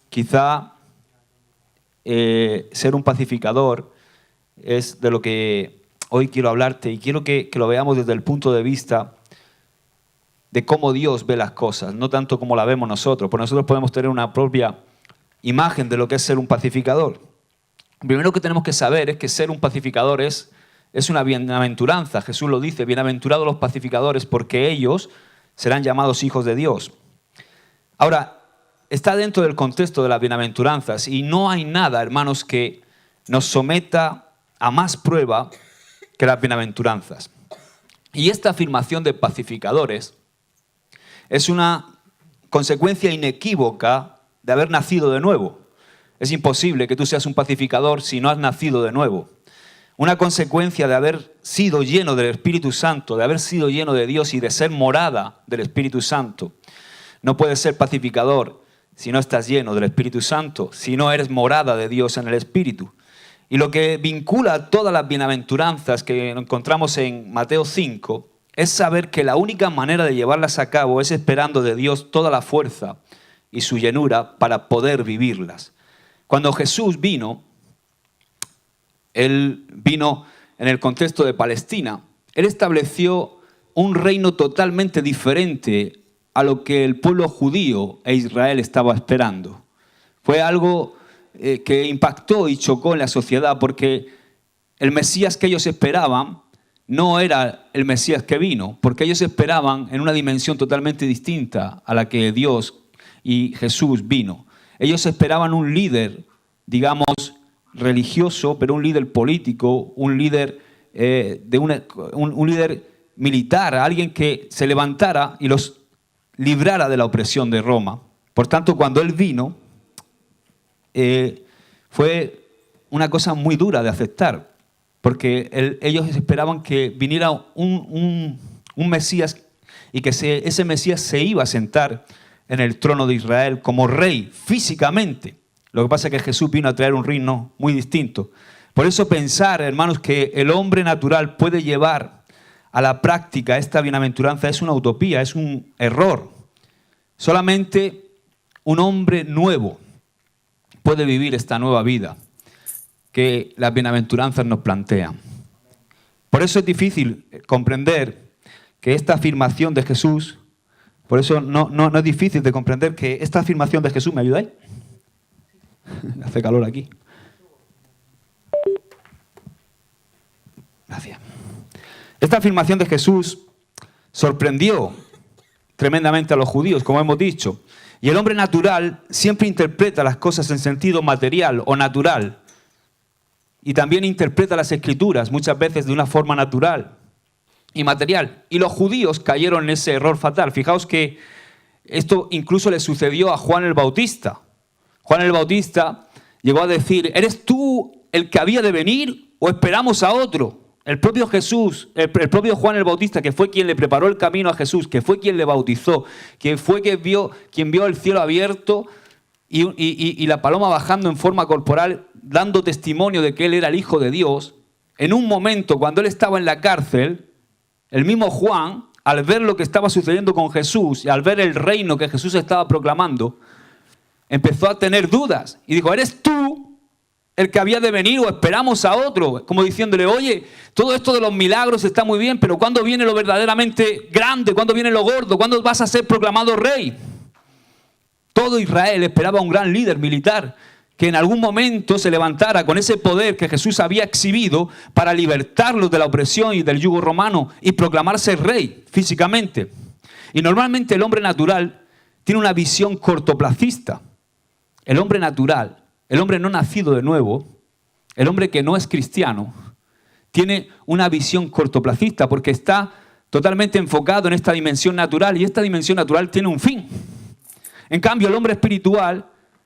quizá ser un pacificador es de lo que hoy quiero hablarte, y quiero que lo veamos desde el punto de vista de cómo Dios ve las cosas, no tanto como la vemos nosotros, porque nosotros podemos tener una propia imagen de lo que es ser un pacificador. Lo primero que tenemos que saber es que ser un pacificador es una bienaventuranza. Jesús lo dice: bienaventurados los pacificadores, porque ellos serán llamados hijos de Dios. Ahora, está dentro del contexto de las bienaventuranzas, y no hay nada, hermanos, que nos someta a más prueba que las bienaventuranzas. Y esta afirmación de pacificadores es una consecuencia inequívoca de haber nacido de nuevo. Es imposible que tú seas un pacificador si no has nacido de nuevo. Una consecuencia de haber sido lleno del Espíritu Santo, de haber sido lleno de Dios y de ser morada del Espíritu Santo. No puedes ser pacificador si no estás lleno del Espíritu Santo, si no eres morada de Dios en el Espíritu. Y lo que vincula todas las bienaventuranzas que encontramos en Mateo 5 es saber que la única manera de llevarlas a cabo es esperando de Dios toda la fuerza y su llenura para poder vivirlas. Cuando Jesús vino, Él vino en el contexto de Palestina. Él estableció un reino totalmente diferente a lo que el pueblo judío e Israel estaba esperando. Fue algo que impactó y chocó en la sociedad, porque el Mesías que ellos esperaban no era el Mesías que vino, porque ellos esperaban en una dimensión totalmente distinta a la que Dios y Jesús vino. Ellos esperaban un líder, digamos, religioso, pero un líder político, un líder, un líder militar, alguien que se levantara y los librara de la opresión de Roma. Por tanto, cuando Él vino, fue una cosa muy dura de aceptar, porque ellos esperaban que viniera un Mesías, y que ese Mesías se iba a sentar en el trono de Israel como rey físicamente. Lo que pasa es que Jesús vino a traer un reino muy distinto. Por eso pensar, hermanos, que el hombre natural puede llevar a la práctica esta bienaventuranza es una utopía, es un error. Solamente un hombre nuevo puede vivir esta nueva vida que las bienaventuranzas nos plantean. Por eso es difícil comprender que esta afirmación de Jesús, por eso no es difícil de comprender que esta afirmación de Jesús, ¿me ayudáis? Hace calor aquí. Gracias. Esta afirmación de Jesús sorprendió tremendamente a los judíos, como hemos dicho. Y el hombre natural siempre interpreta las cosas en sentido material o natural. Y también interpreta las Escrituras muchas veces de una forma natural y material. Y los judíos cayeron en ese error fatal. Fijaos que esto incluso le sucedió a Juan el Bautista. Juan el Bautista llegó a decir: ¿eres tú el que había de venir o esperamos a otro? El propio Jesús, el propio Juan el Bautista, que fue quien le preparó el camino a Jesús, que fue quien le bautizó, quien vio el cielo abierto y la paloma bajando en forma corporal, dando testimonio de que Él era el Hijo de Dios. En un momento, cuando Él estaba en la cárcel, el mismo Juan, al ver lo que estaba sucediendo con Jesús y al ver el reino que Jesús estaba proclamando, empezó a tener dudas y dijo: ¿eres tú el que había de venir o esperamos a otro? Como diciéndole: oye, todo esto de los milagros está muy bien, pero ¿cuándo viene lo verdaderamente grande? ¿Cuándo viene lo gordo? ¿Cuándo vas a ser proclamado rey? Todo Israel esperaba un gran líder militar que en algún momento se levantara con ese poder que Jesús había exhibido para libertarlos de la opresión y del yugo romano y proclamarse rey físicamente. Y normalmente el hombre natural tiene una visión cortoplacista. El hombre natural, el hombre no nacido de nuevo, el hombre que no es cristiano, tiene una visión cortoplacista porque está totalmente enfocado en esta dimensión natural, y esta dimensión natural tiene un fin. En cambio, el hombre espiritual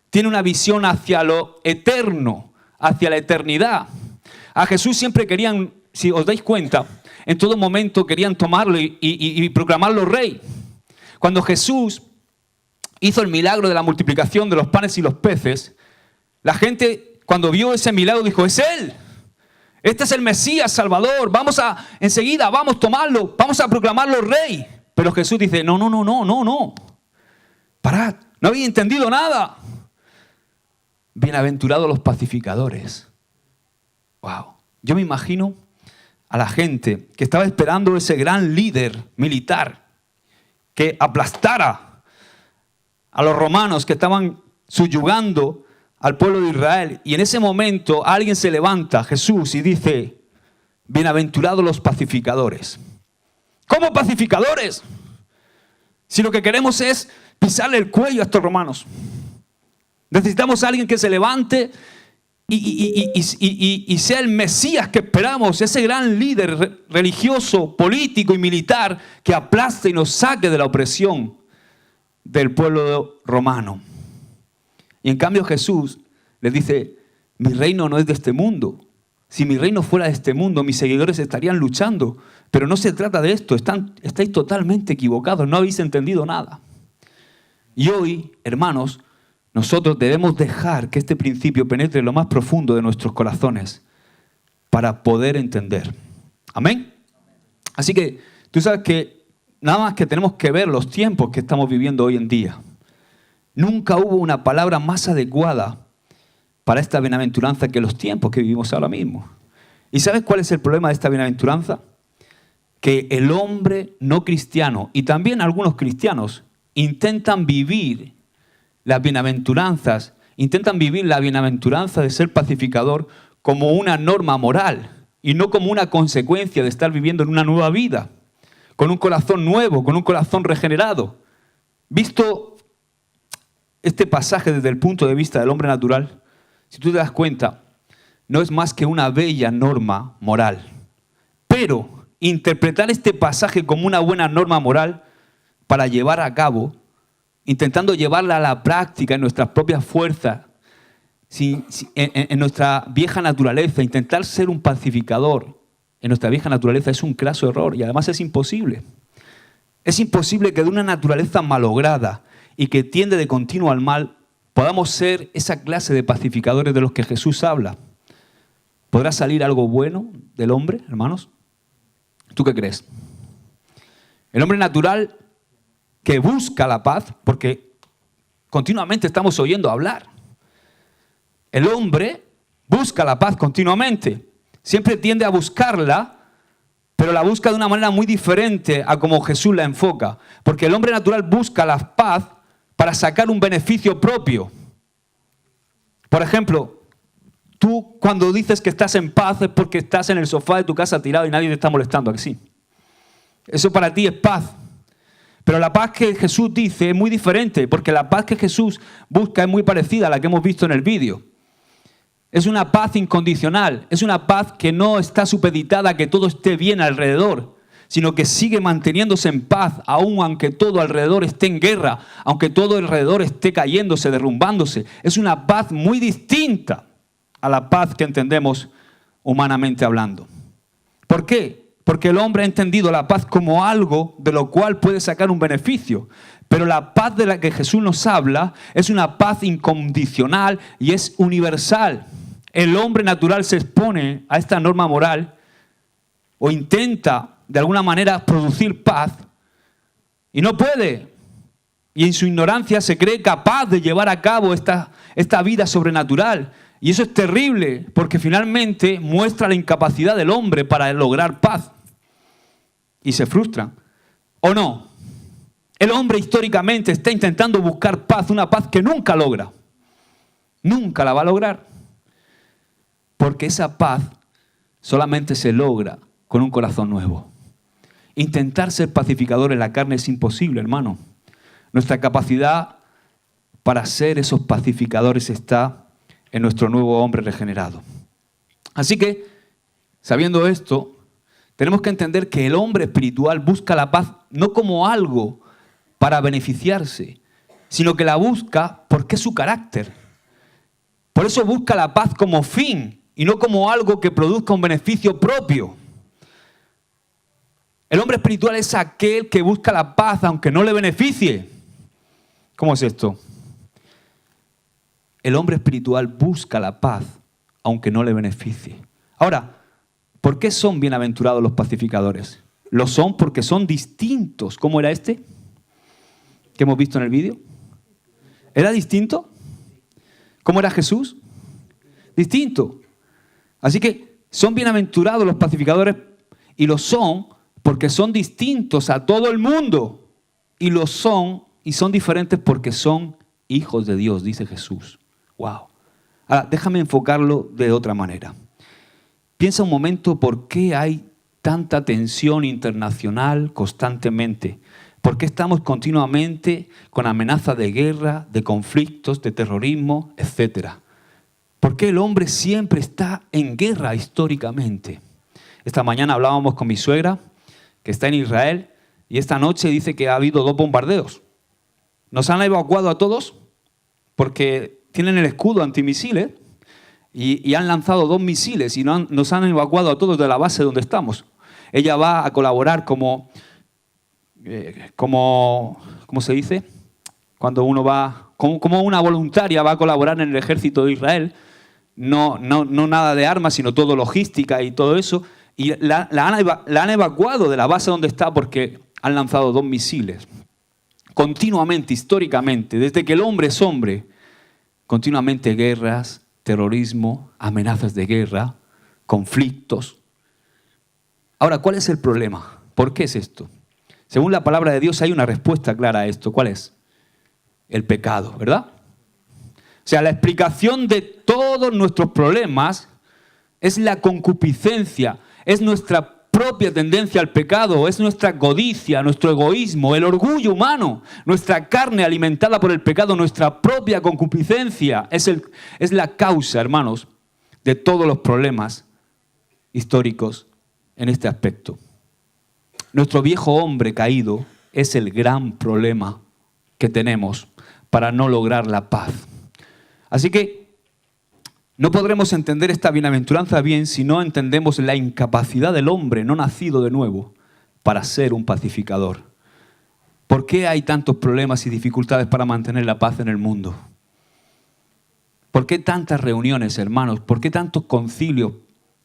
tiene una visión hacia lo eterno, hacia la eternidad. A Jesús siempre querían, si os dais cuenta, en todo momento querían tomarlo y proclamarlo rey. Cuando Jesús hizo el milagro de la multiplicación de los panes y los peces, la gente, cuando vio ese milagro, dijo: es Él. Este es el Mesías Salvador. Enseguida vamos a tomarlo, vamos a proclamarlo rey. Pero Jesús dice: no. Parad, no habéis entendido nada. Bienaventurados los pacificadores. Wow. Yo me imagino a la gente que estaba esperando ese gran líder militar que aplastara a los romanos que estaban subyugando al pueblo de Israel. Y en ese momento alguien se levanta, Jesús, y dice, bienaventurados los pacificadores. ¿Cómo pacificadores? Si lo que queremos es pisarle el cuello a estos romanos. Necesitamos a alguien que se levante y sea el Mesías que esperamos, ese gran líder religioso, político y militar que aplaste y nos saque de la opresión del pueblo romano. Y en cambio Jesús les dice, mi reino no es de este mundo. Si mi reino fuera de este mundo, mis seguidores estarían luchando. Pero no se trata de esto, estáis totalmente equivocados, no habéis entendido nada. Y hoy, hermanos, nosotros debemos dejar que este principio penetre en lo más profundo de nuestros corazones para poder entender. ¿Amén? Así que tú sabes que nada más que tenemos que ver los tiempos que estamos viviendo hoy en día. Nunca hubo una palabra más adecuada para esta bienaventuranza que los tiempos que vivimos ahora mismo. ¿Y sabes cuál es el problema de esta bienaventuranza? Que el hombre no cristiano y también algunos cristianos intentan vivir las bienaventuranzas, intentan vivir la bienaventuranza de ser pacificador como una norma moral y no como una consecuencia de estar viviendo en una nueva vida, con un corazón nuevo, con un corazón regenerado. Visto este pasaje desde el punto de vista del hombre natural, si tú te das cuenta, no es más que una bella norma moral. Pero interpretar este pasaje como una buena norma moral para llevar a cabo, intentando llevarla a la práctica en nuestras propias fuerzas, en nuestra vieja naturaleza, intentar ser un pacificador en nuestra vieja naturaleza es un craso error y además es imposible. Es imposible que de una naturaleza malograda y que tiende de continuo al mal podamos ser esa clase de pacificadores de los que Jesús habla. ¿Podrá salir algo bueno del hombre, hermanos? ¿Tú qué crees? El hombre natural que busca la paz, porque continuamente estamos oyendo hablar. El hombre busca la paz continuamente. Siempre tiende a buscarla, pero la busca de una manera muy diferente a como Jesús la enfoca. Porque el hombre natural busca la paz para sacar un beneficio propio. Por ejemplo, tú cuando dices que estás en paz es porque estás en el sofá de tu casa tirado y nadie te está molestando, ¿a que sí? Eso para ti es paz. Pero la paz que Jesús dice es muy diferente, porque la paz que Jesús busca es muy parecida a la que hemos visto en el vídeo. Es una paz incondicional, es una paz que no está supeditada a que todo esté bien alrededor, sino que sigue manteniéndose en paz, aun aunque todo alrededor esté en guerra, aunque todo alrededor esté cayéndose, derrumbándose. Es una paz muy distinta a la paz que entendemos humanamente hablando. ¿Por qué? Porque el hombre ha entendido la paz como algo de lo cual puede sacar un beneficio. Pero la paz de la que Jesús nos habla es una paz incondicional y es universal. El hombre natural se expone a esta norma moral o intenta de alguna manera producir paz y no puede. Y en su ignorancia se cree capaz de llevar a cabo esta vida sobrenatural. Y eso es terrible porque finalmente muestra la incapacidad del hombre para lograr paz. Y se frustran. ¿O no? El hombre históricamente está intentando buscar paz, una paz que nunca logra. Nunca la va a lograr. Porque esa paz solamente se logra con un corazón nuevo. Intentar ser pacificador en la carne es imposible, hermano. Nuestra capacidad para ser esos pacificadores está en nuestro nuevo hombre regenerado. Así que, sabiendo esto, tenemos que entender que el hombre espiritual busca la paz no como algo para beneficiarse, sino que la busca porque es su carácter. Por eso busca la paz como fin y no como algo que produzca un beneficio propio. El hombre espiritual es aquel que busca la paz aunque no le beneficie. ¿Cómo es esto? El hombre espiritual busca la paz aunque no le beneficie. Ahora, ¿por qué son bienaventurados los pacificadores? Lo son porque son distintos. ¿Cómo era este que hemos visto en el vídeo? ¿Era distinto? ¿Cómo era Jesús? Distinto. Así que son bienaventurados los pacificadores, y lo son porque son distintos a todo el mundo. Y lo son, y son diferentes porque son hijos de Dios, dice Jesús. ¡Wow! Ahora, déjame enfocarlo de otra manera. Piensa un momento por qué hay tanta tensión internacional constantemente. ¿Por qué estamos continuamente con amenazas de guerra, de conflictos, de terrorismo, etcétera? ¿Por qué el hombre siempre está en guerra históricamente? Esta mañana hablábamos con mi suegra, que está en Israel, y esta noche dice que ha habido 2 bombardeos. Nos han evacuado a todos porque tienen el escudo antimisiles y han lanzado 2 misiles y nos han evacuado a todos de la base donde estamos. Ella va a colaborar como ¿cómo se dice? Cuando uno va, como una voluntaria va a colaborar en el ejército de Israel, no nada de armas, sino todo logística y todo eso, y la han evacuado de la base donde está porque han lanzado 2 misiles. Continuamente, históricamente, desde que el hombre es hombre, continuamente guerras, terrorismo, amenazas de guerra, conflictos. Ahora, ¿cuál es el problema? ¿Por qué es esto? Según la palabra de Dios hay una respuesta clara a esto. ¿Cuál es? El pecado, ¿verdad? O sea, la explicación de todos nuestros problemas es la concupiscencia, es nuestra propia tendencia al pecado, es nuestra codicia, nuestro egoísmo, el orgullo humano, nuestra carne alimentada por el pecado, nuestra propia concupiscencia. Es la causa, hermanos, de todos los problemas históricos en este aspecto. Nuestro viejo hombre caído es el gran problema que tenemos para no lograr la paz. Así que no podremos entender esta bienaventuranza bien si no entendemos la incapacidad del hombre no nacido de nuevo para ser un pacificador. ¿Por qué hay tantos problemas y dificultades para mantener la paz en el mundo? ¿Por qué tantas reuniones, hermanos? ¿Por qué tantos concilios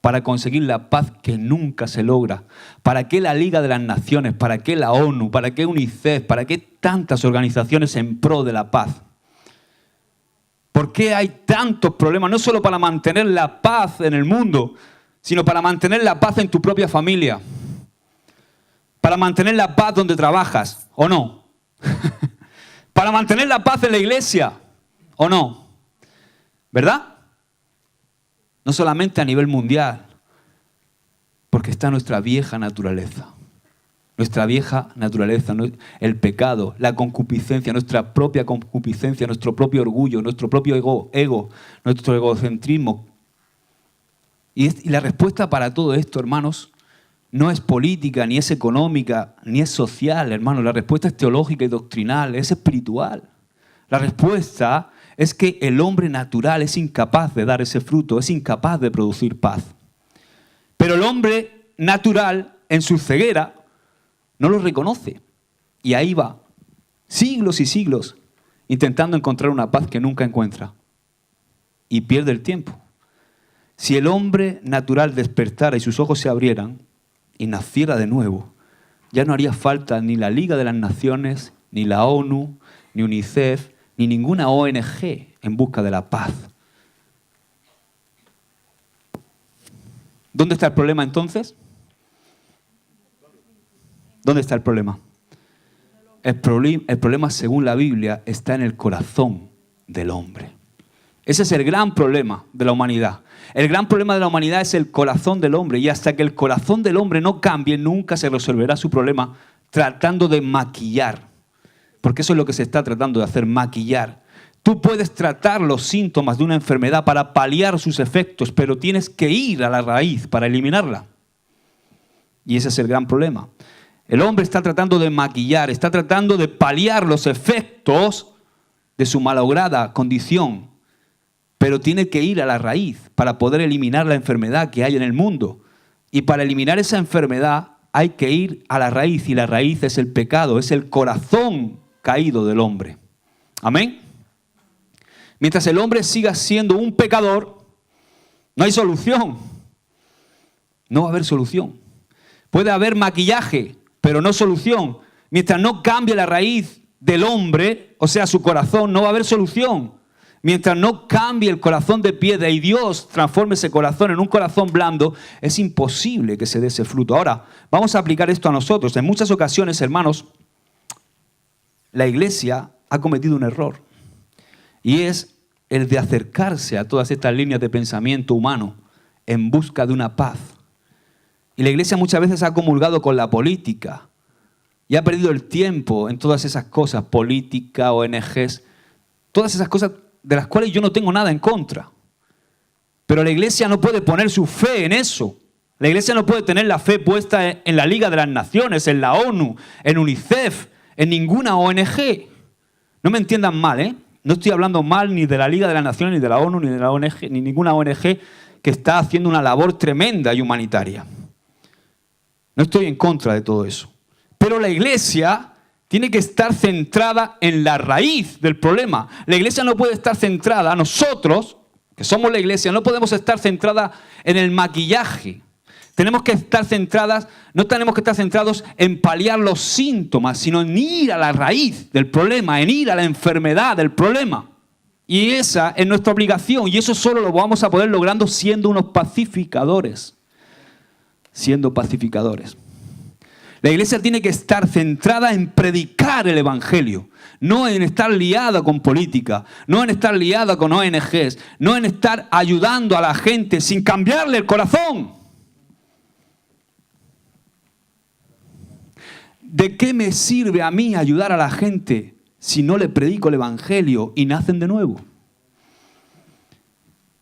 para conseguir la paz que nunca se logra? ¿Para qué la Liga de las Naciones? ¿Para qué la ONU? ¿Para qué UNICEF? ¿Para qué tantas organizaciones en pro de la paz? ¿Por qué hay tantos problemas? No solo para mantener la paz en el mundo, sino para mantener la paz en tu propia familia. Para mantener la paz donde trabajas, ¿o no? Para mantener la paz en la iglesia, ¿o no? ¿Verdad? No solamente a nivel mundial, porque está nuestra vieja naturaleza. Nuestra vieja naturaleza, el pecado, la concupiscencia, nuestra propia concupiscencia, nuestro propio orgullo, nuestro propio ego, nuestro egocentrismo. Y la respuesta para todo esto, hermanos, no es política, ni es económica, ni es social, hermanos. La respuesta es teológica y doctrinal, es espiritual. La respuesta es que el hombre natural es incapaz de dar ese fruto, es incapaz de producir paz. Pero el hombre natural, en su ceguera, no lo reconoce. Y ahí va, siglos y siglos, intentando encontrar una paz que nunca encuentra. Y pierde el tiempo. Si el hombre natural despertara y sus ojos se abrieran y naciera de nuevo, ya no haría falta ni la Liga de las Naciones, ni la ONU, ni UNICEF, ni ninguna ONG en busca de la paz. ¿Dónde está el problema entonces? ¿Dónde está el problema? El problema, según la Biblia, está en el corazón del hombre. Ese es el gran problema de la humanidad. El gran problema de la humanidad es el corazón del hombre. Y hasta que el corazón del hombre no cambie, nunca se resolverá su problema tratando de maquillar. Porque eso es lo que se está tratando de hacer, maquillar. Tú puedes tratar los síntomas de una enfermedad para paliar sus efectos, pero tienes que ir a la raíz para eliminarla. Y ese es el gran problema. El hombre está tratando de maquillar, está tratando de paliar los efectos de su malograda condición, pero tiene que ir a la raíz para poder eliminar la enfermedad que hay en el mundo. Y para eliminar esa enfermedad hay que ir a la raíz, y la raíz es el pecado, es el corazón caído del hombre. Amén. Mientras el hombre siga siendo un pecador, no hay solución. No va a haber solución. Puede haber maquillaje, pero no solución. Mientras no cambie la raíz del hombre, o sea, su corazón, no va a haber solución. mientras no cambie el corazón de piedra y Dios transforme ese corazón en un corazón blando, es imposible que se dé ese fruto. Ahora, vamos a aplicar esto a nosotros. En muchas ocasiones, hermanos, la iglesia ha cometido un error. Y es el de acercarse a todas estas líneas de pensamiento humano en busca de una paz. Y la iglesia muchas veces ha comulgado con la política y ha perdido el tiempo en todas esas cosas, política, ONGs, todas esas cosas de las cuales yo no tengo nada en contra. Pero la iglesia no puede poner su fe en eso. La iglesia no puede tener la fe puesta en la Liga de las Naciones, en la ONU, en UNICEF, en ninguna ONG. No me entiendan mal, ¿eh? No estoy hablando mal ni de la Liga de las Naciones, ni de la ONU, ni de la ONG, ni ninguna ONG que está haciendo una labor tremenda y humanitaria. No estoy en contra de todo eso. Pero la iglesia tiene que estar centrada en la raíz del problema. La iglesia no puede estar centrada, nosotros, que somos la iglesia, no podemos estar centrada en el maquillaje. Tenemos que estar centradas, no tenemos que estar centrados en paliar los síntomas, sino en ir a la raíz del problema, en ir a la enfermedad del problema. Y esa es nuestra obligación, y eso solo lo vamos a poder logrando siendo unos pacificadores. Siendo pacificadores. La iglesia tiene que estar centrada en predicar el evangelio, no en estar liada con política, no en estar liada con ONGs, no en estar ayudando a la gente sin cambiarle el corazón. ¿De qué me sirve a mí ayudar a la gente si no le predico el evangelio y nacen de nuevo?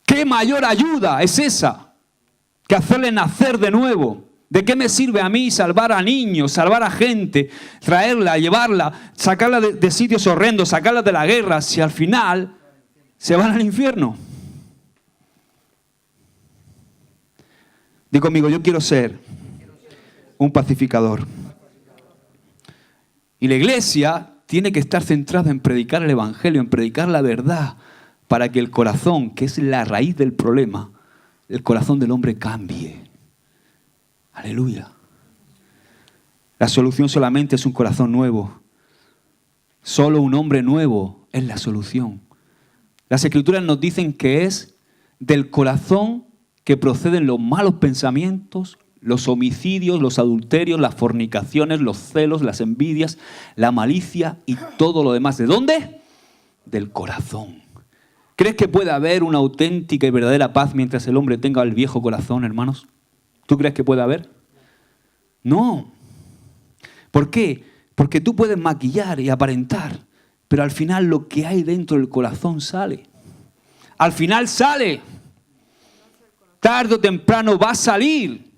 ¿Qué mayor ayuda es esa que hacerle nacer de nuevo? ¿De qué me sirve a mí salvar a niños, salvar a gente, traerla, llevarla, sacarla de sitios horrendos, sacarla de la guerra, si al final se van al infierno? Di conmigo, yo quiero ser un pacificador. Y la iglesia tiene que estar centrada en predicar el evangelio, en predicar la verdad, para que el corazón, que es la raíz del problema, el corazón del hombre cambie. Aleluya. La solución solamente es un corazón nuevo. Solo un hombre nuevo es la solución. Las Escrituras nos dicen que es del corazón que proceden los malos pensamientos, los homicidios, los adulterios, las fornicaciones, los celos, las envidias, la malicia y todo lo demás. ¿De dónde? Del corazón. ¿Crees que puede haber una auténtica y verdadera paz mientras el hombre tenga el viejo corazón, hermanos? ¿Tú crees que puede haber? No. ¿Por qué? Porque tú puedes maquillar y aparentar, pero al final lo que hay dentro del corazón sale. Al final sale. Tarde o temprano va a salir.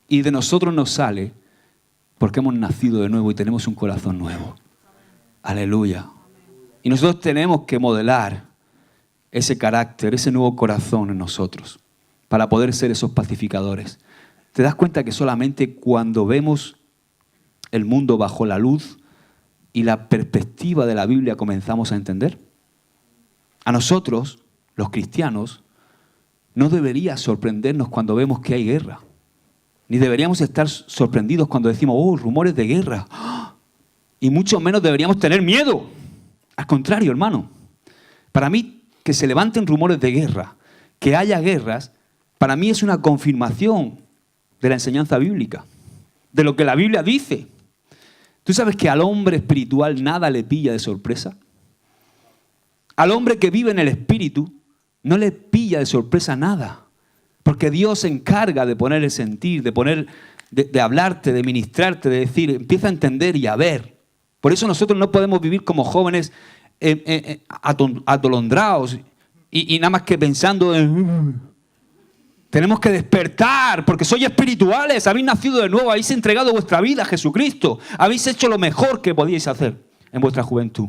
Y de nosotros nos sale porque hemos nacido de nuevo y tenemos un corazón nuevo. Aleluya. Y nosotros tenemos que modelar ese carácter, ese nuevo corazón en nosotros para poder ser esos pacificadores. ¿Te das cuenta que solamente cuando vemos el mundo bajo la luz y la perspectiva de la Biblia comenzamos a entender? A nosotros, los cristianos, no debería sorprendernos cuando vemos que hay guerra. Ni deberíamos estar sorprendidos cuando decimos, oh, rumores de guerra. Y mucho menos deberíamos tener miedo. Al contrario, hermano. Para mí, que se levanten rumores de guerra, que haya guerras, para mí es una confirmación de la enseñanza bíblica, de lo que la Biblia dice. ¿Tú sabes que al hombre espiritual nada le pilla de sorpresa? Al hombre que vive en el espíritu no le pilla de sorpresa nada. Porque Dios se encarga de poner el sentir, de hablarte, de ministrarte, de decir, empieza a entender y a ver. Por eso nosotros no podemos vivir como jóvenes atolondrados y nada más que pensando en... Tenemos que despertar porque sois espirituales, habéis nacido de nuevo, habéis entregado vuestra vida a Jesucristo, habéis hecho lo mejor que podíais hacer en vuestra juventud.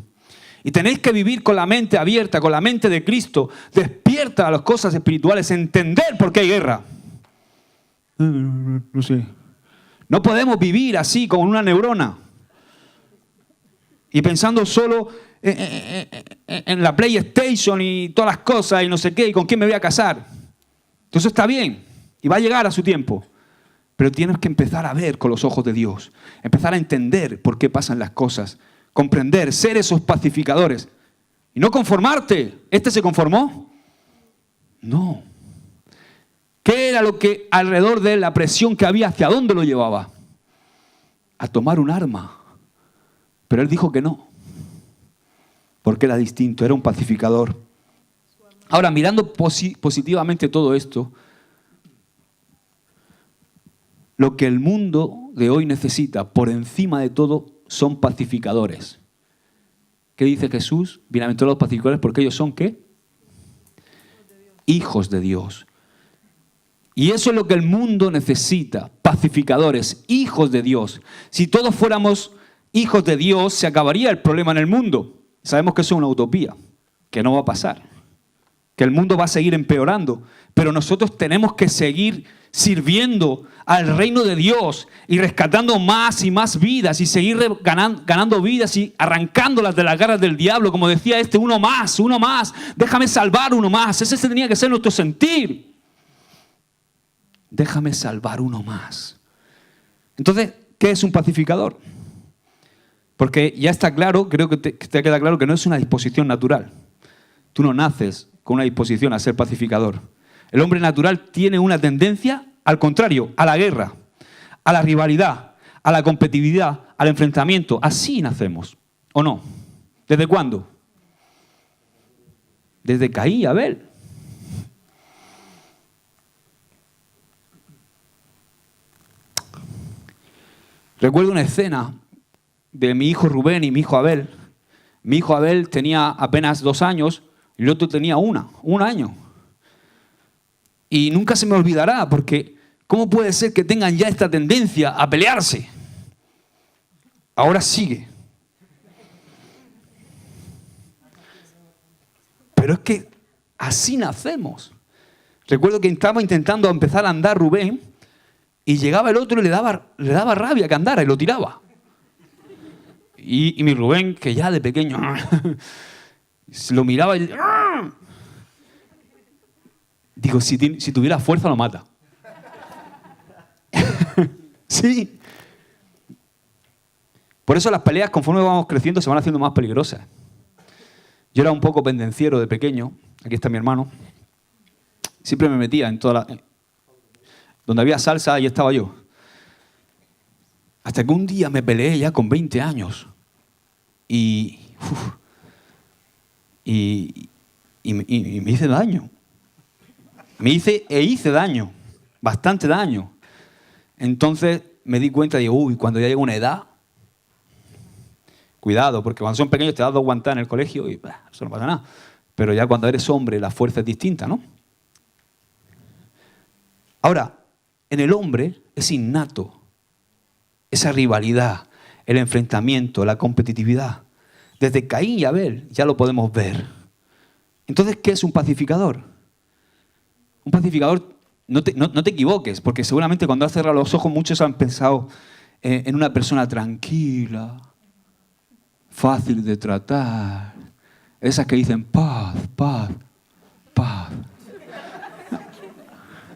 Y tenéis que vivir con la mente abierta, con la mente de Cristo, despierta a las cosas espirituales, entender por qué hay guerra. No sé. No podemos vivir así, con una neurona. Y pensando solo en la PlayStation y todas las cosas y no sé qué, y con quién me voy a casar. Entonces está bien, y va a llegar a su tiempo. Pero tienes que empezar a ver con los ojos de Dios. Empezar a entender por qué pasan las cosas comprender, ser esos pacificadores. Y no conformarte. ¿Este se conformó? No. ¿Qué era lo que alrededor de él, la presión que había, hacia dónde lo llevaba? A tomar un arma. Pero él dijo que no. Porque era distinto, era un pacificador. Ahora, mirando positivamente todo esto, lo que el mundo de hoy necesita, por encima de todo, son pacificadores. ¿Qué dice Jesús? Bienaventurados los pacificadores, porque ellos son, ¿qué? Hijos de Dios. Y eso es lo que el mundo necesita, pacificadores, hijos de Dios. Si todos fuéramos hijos de Dios, se acabaría el problema en el mundo. Sabemos que eso es una utopía, que no va a pasar, que el mundo va a seguir empeorando, pero nosotros tenemos que seguir sirviendo al reino de Dios y rescatando más y más vidas y seguir ganando vidas y arrancándolas de las garras del diablo, como decía uno más, déjame salvar uno más. Ese tenía que ser nuestro sentir. Déjame salvar uno más. Entonces, ¿qué es un pacificador? Porque ya está claro, creo que te queda claro que no es una disposición natural. Tú no naces con una disposición a ser pacificador. El hombre natural tiene una tendencia al contrario, a la guerra, a la rivalidad, a la competitividad, al enfrentamiento. Así nacemos, ¿o no? ¿Desde cuándo? Desde Caín y Abel. Recuerdo una escena de mi hijo Rubén y mi hijo Abel. Mi hijo Abel tenía apenas 2 años y el otro tenía un año. Y nunca se me olvidará, porque ¿cómo puede ser que tengan ya esta tendencia a pelearse? Ahora sigue. Pero es que así nacemos. Recuerdo que estaba intentando empezar a andar Rubén y llegaba el otro y le daba rabia que andara y lo tiraba. Y mi Rubén, que ya de pequeño lo miraba y... Digo, si tuviera fuerza lo mata. Sí. Por eso las peleas, conforme vamos creciendo, se van haciendo más peligrosas. Yo era un poco pendenciero de pequeño. Aquí está mi hermano. Siempre me metía en donde había salsa, ahí estaba yo. Hasta que un día me peleé ya con 20 años. Y me hice daño. Hice daño. Bastante daño. Entonces me di cuenta y digo, cuando ya llega una edad, cuidado, porque cuando son pequeños te das 2 guantadas en el colegio y eso no pasa nada. Pero ya cuando eres hombre la fuerza es distinta, ¿no? Ahora, en el hombre es innato esa rivalidad, el enfrentamiento, la competitividad. Desde Caín y Abel ya lo podemos ver. Entonces, ¿qué es un pacificador? Un pacificador, no te equivoques, porque seguramente cuando has cerrado los ojos muchos han pensado en una persona tranquila, fácil de tratar, esas que dicen paz, paz, paz.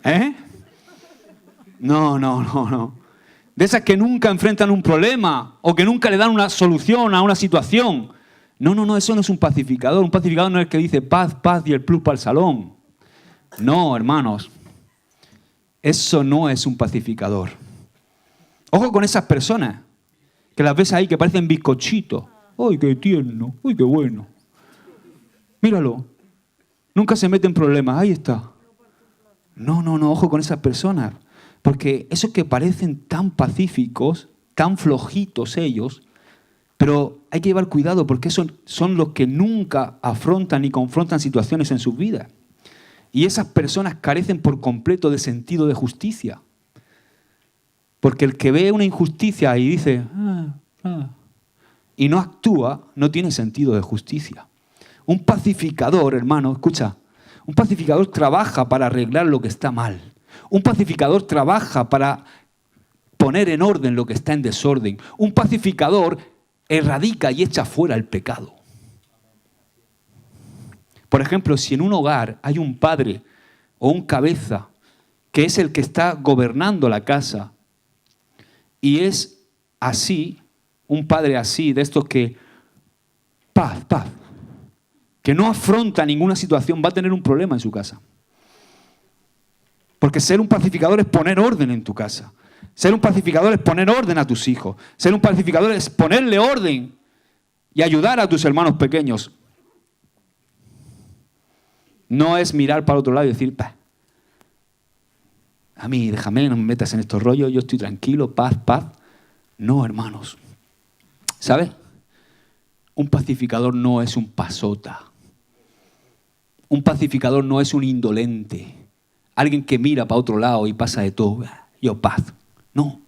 ¿Eh? No. De esas que nunca enfrentan un problema o que nunca le dan una solución a una situación. No, eso no es un pacificador. Un pacificador no es el que dice paz, paz y el plus para el salón. No, hermanos. Eso no es un pacificador. Ojo con esas personas que las ves ahí que parecen bizcochitos. ¡Ay, qué tierno! ¡Ay, qué bueno! Míralo. Nunca se mete en problemas. Ahí está. No, ojo con esas personas. Porque esos que parecen tan pacíficos, tan flojitos ellos, pero hay que llevar cuidado porque son los que nunca afrontan ni confrontan situaciones en sus vidas. Y esas personas carecen por completo de sentido de justicia. Porque el que ve una injusticia y dice, y no actúa, no tiene sentido de justicia. Un pacificador, hermano, escucha, un pacificador trabaja para arreglar lo que está mal. Un pacificador trabaja para poner en orden lo que está en desorden. Un pacificador erradica y echa fuera el pecado. Por ejemplo, si en un hogar hay un padre o un cabeza que es el que está gobernando la casa y es así, un padre así, de estos que paz, paz, que no afronta ninguna situación, va a tener un problema en su casa. Porque ser un pacificador es poner orden en tu casa. Ser un pacificador es poner orden a tus hijos. Ser un pacificador es ponerle orden y ayudar a tus hermanos pequeños. No es mirar para otro lado y decir, bah, a mí déjame, no me metas en estos rollos, yo estoy tranquilo, paz, paz. No, hermanos. ¿Sabes? Un pacificador no es un pasota. Un pacificador no es un indolente. Alguien que mira para otro lado y pasa de todo. Yo paz. No.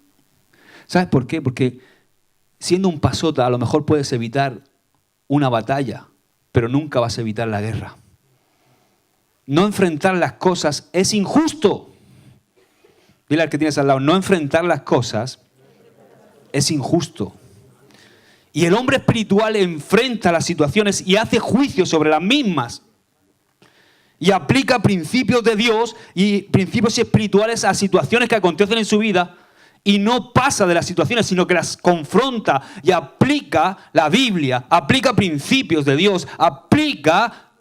¿Sabes por qué? Porque siendo un pasota a lo mejor puedes evitar una batalla, pero nunca vas a evitar la guerra. No enfrentar las cosas es injusto. Dile al que tienes al lado, no enfrentar las cosas es injusto. Y el hombre espiritual enfrenta las situaciones y hace juicio sobre las mismas. Y aplica principios de Dios y principios espirituales a situaciones que acontecen en su vida. Y no pasa de las situaciones, sino que las confronta y aplica la Biblia, aplica principios de Dios, aplica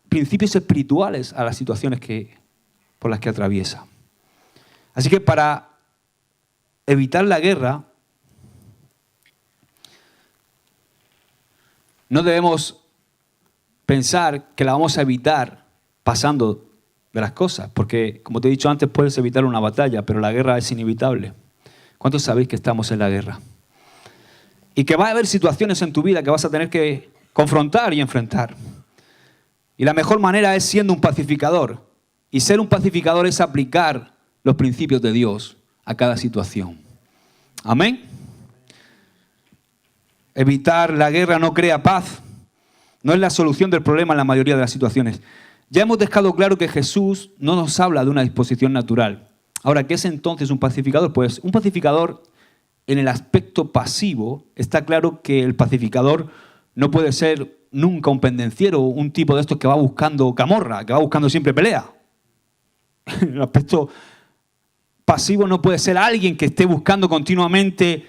principios espirituales a las situaciones por las que atraviesa. Así que para evitar la guerra, no debemos pensar que la vamos a evitar pasando de las cosas, porque como te he dicho antes, puedes evitar una batalla, pero la guerra es inevitable. ¿Cuántos sabéis que estamos en la guerra? Y que va a haber situaciones en tu vida que vas a tener que confrontar y enfrentar. Y la mejor manera es siendo un pacificador. Y ser un pacificador es aplicar los principios de Dios a cada situación. Amén. Evitar la guerra no crea paz. No es la solución del problema en la mayoría de las situaciones. Ya hemos dejado claro que Jesús no nos habla de una disposición natural. Ahora, ¿qué es entonces un pacificador? Pues un pacificador, en el aspecto pasivo, está claro que el pacificador no puede ser nunca un pendenciero, un tipo de estos que va buscando camorra, que va buscando siempre pelea. En el aspecto pasivo no puede ser alguien que esté buscando continuamente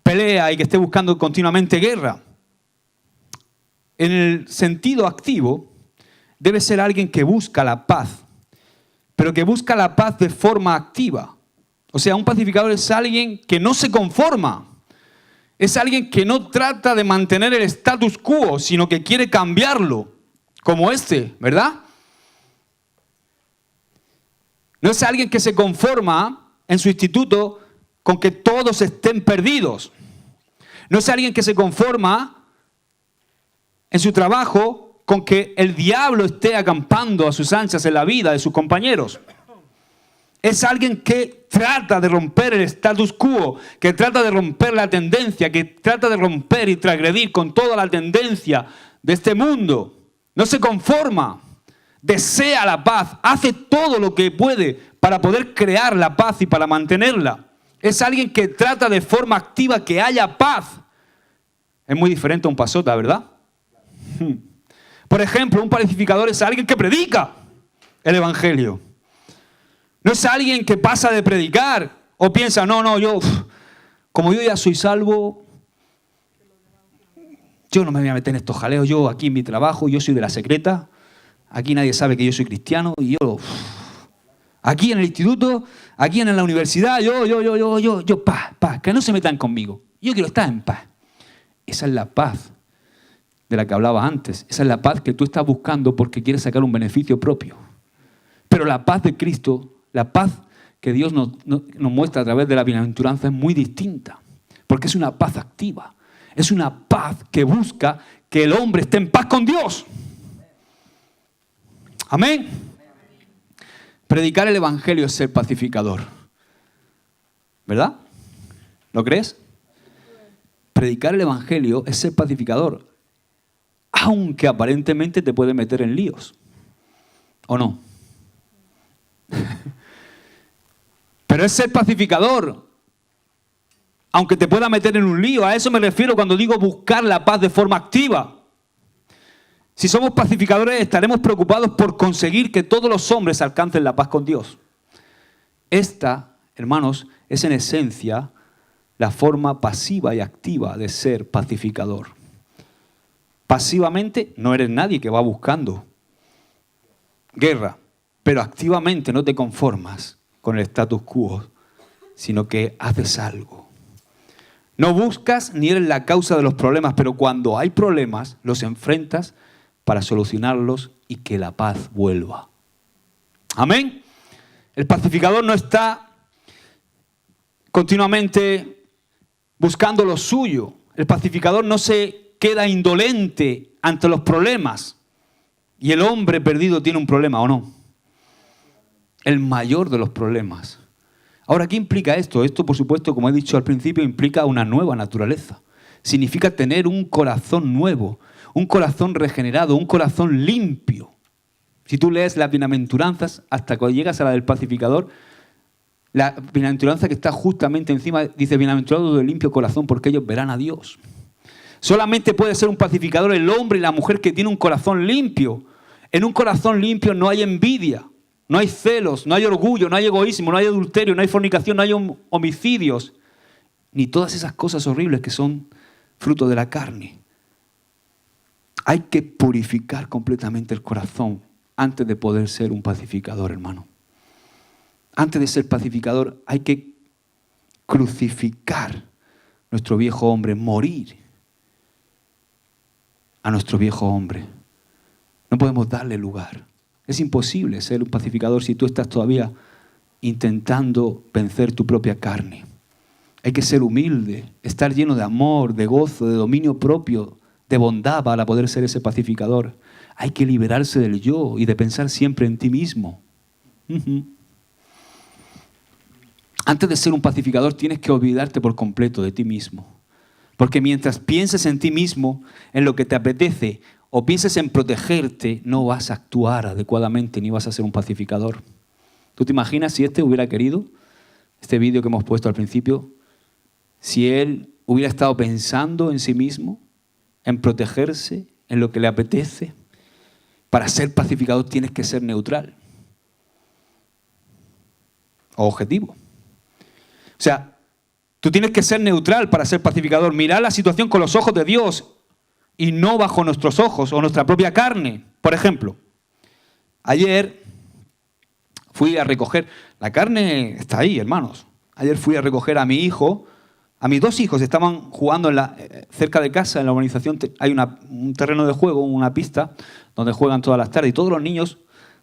pelea y que esté buscando continuamente guerra. En el sentido activo, debe ser alguien que busca la paz, pero que busca la paz de forma activa. O sea, un pacificador es alguien que no se conforma. Es alguien que no trata de mantener el status quo, sino que quiere cambiarlo, como ¿verdad? No es alguien que se conforma en su instituto con que todos estén perdidos. No es alguien que se conforma en su trabajo con que el diablo esté acampando a sus anchas en la vida de sus compañeros. Es alguien que trata de romper el status quo, que trata de romper la tendencia, que trata de romper y transgredir con toda la tendencia de este mundo. No se conforma, desea la paz, hace todo lo que puede para poder crear la paz y para mantenerla. Es alguien que trata de forma activa que haya paz. Es muy diferente a un pasota, ¿verdad? Por ejemplo, un pacificador es alguien que predica el evangelio. No es alguien que pasa de predicar o piensa, como yo ya soy salvo, yo no me voy a meter en estos jaleos, yo aquí en mi trabajo, yo soy de la secreta, aquí nadie sabe que yo soy cristiano y yo, aquí en el instituto, aquí en la universidad, paz, que no se metan conmigo. Yo quiero estar en paz. Esa es la paz de la que hablaba antes. Esa es la paz que tú estás buscando porque quieres sacar un beneficio propio. Pero la paz de Cristo, la paz que Dios nos muestra a través de la bienaventuranza es muy distinta. Porque es una paz activa. Es una paz que busca que el hombre esté en paz con Dios. Amén. Predicar el evangelio es ser pacificador. ¿Verdad? ¿Lo crees? Predicar el evangelio es ser pacificador. Aunque aparentemente te puede meter en líos. ¿O no? Pero es ser pacificador. Aunque te pueda meter en un lío. A eso me refiero cuando digo buscar la paz de forma activa. Si somos pacificadores, estaremos preocupados por conseguir que todos los hombres alcancen la paz con Dios. Esta, hermanos, es en esencia la forma pasiva y activa de ser pacificador. Pasivamente no eres nadie que va buscando guerra, pero activamente no te conformas con el status quo, sino que haces algo. No buscas ni eres la causa de los problemas, pero cuando hay problemas, los enfrentas para solucionarlos y que la paz vuelva. Amén. El pacificador no está continuamente buscando lo suyo. El pacificador no se queda indolente ante los problemas. Y el hombre perdido tiene un problema, ¿o no? El mayor de los problemas. Ahora, ¿qué implica esto? Esto, por supuesto, como he dicho al principio, implica una nueva naturaleza. Significa tener un corazón nuevo, un corazón regenerado, un corazón limpio. Si tú lees las bienaventuranzas, hasta cuando llegas a la del pacificador, la bienaventuranza que está justamente encima dice: bienaventurados de limpio corazón, porque ellos verán a Dios. Solamente puede ser un pacificador el hombre y la mujer que tiene un corazón limpio. En un corazón limpio no hay envidia, no hay celos, no hay orgullo, no hay egoísmo, no hay adulterio, no hay fornicación, no hay homicidios, ni todas esas cosas horribles que son fruto de la carne. Hay que purificar completamente el corazón antes de poder ser un pacificador, hermano. Antes de ser pacificador hay que crucificar nuestro viejo hombre, morir a nuestro viejo hombre. No podemos darle lugar. Es imposible ser un pacificador si tú estás todavía intentando vencer tu propia carne. Hay que ser humilde, estar lleno de amor, de gozo, de dominio propio, de bondad para poder ser ese pacificador. Hay que liberarse del yo y de pensar siempre en ti mismo. Antes de ser un pacificador tienes que olvidarte por completo de ti mismo. Porque mientras pienses en ti mismo, en lo que te apetece, o pienses en protegerte, no vas a actuar adecuadamente ni vas a ser un pacificador. ¿Tú te imaginas si este hubiera querido, este vídeo que hemos puesto al principio, si él hubiera estado pensando en sí mismo, en protegerse, en lo que le apetece? Para ser pacificador tienes que ser neutral o objetivo. O sea, tú tienes que ser neutral para ser pacificador, mirar la situación con los ojos de Dios y no bajo nuestros ojos o nuestra propia carne. Por ejemplo, ayer fui a recoger, la carne está ahí, hermanos. Ayer fui a recoger a mi hijo, a mis dos hijos, estaban jugando cerca de casa, en la urbanización, hay un terreno de juego, una pista, donde juegan todas las tardes, y todos los niños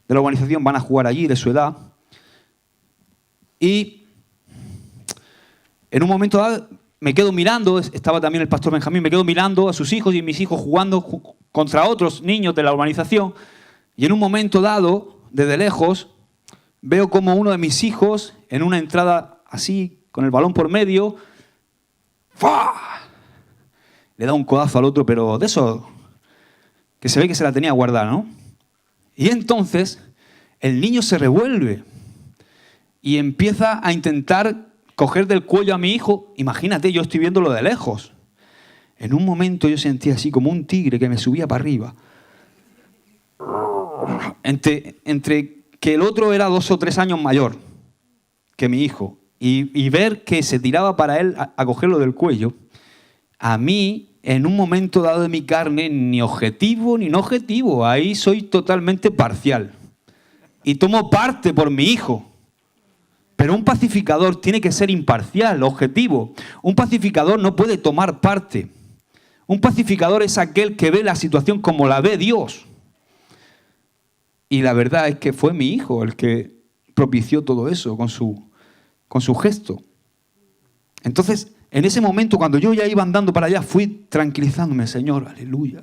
de la urbanización van a jugar allí, de su edad. Y en un momento dado me quedo mirando, estaba también el pastor Benjamín, me quedo mirando a sus hijos y mis hijos jugando contra otros niños de la urbanización, y en un momento dado, desde lejos, veo como uno de mis hijos, en una entrada así, con el balón por medio, ¡fua!, le da un codazo al otro, pero de eso que se ve que se la tenía guardada, ¿no? Y entonces el niño se revuelve y empieza a intentar coger del cuello a mi hijo. Imagínate, yo estoy viéndolo de lejos. En un momento yo sentí así como un tigre que me subía para arriba. Entre que el otro era 2 o 3 años mayor que mi hijo y ver que se tiraba para él a cogerlo del cuello, a mí, en un momento dado de mi carne, ni objetivo ni no objetivo, ahí soy totalmente parcial. Y tomo parte por mi hijo. Pero un pacificador tiene que ser imparcial, objetivo. Un pacificador no puede tomar parte. Un pacificador es aquel que ve la situación como la ve Dios. Y la verdad es que fue mi hijo el que propició todo eso con su gesto. Entonces, en ese momento, cuando yo ya iba andando para allá, fui tranquilizándome: Señor, aleluya.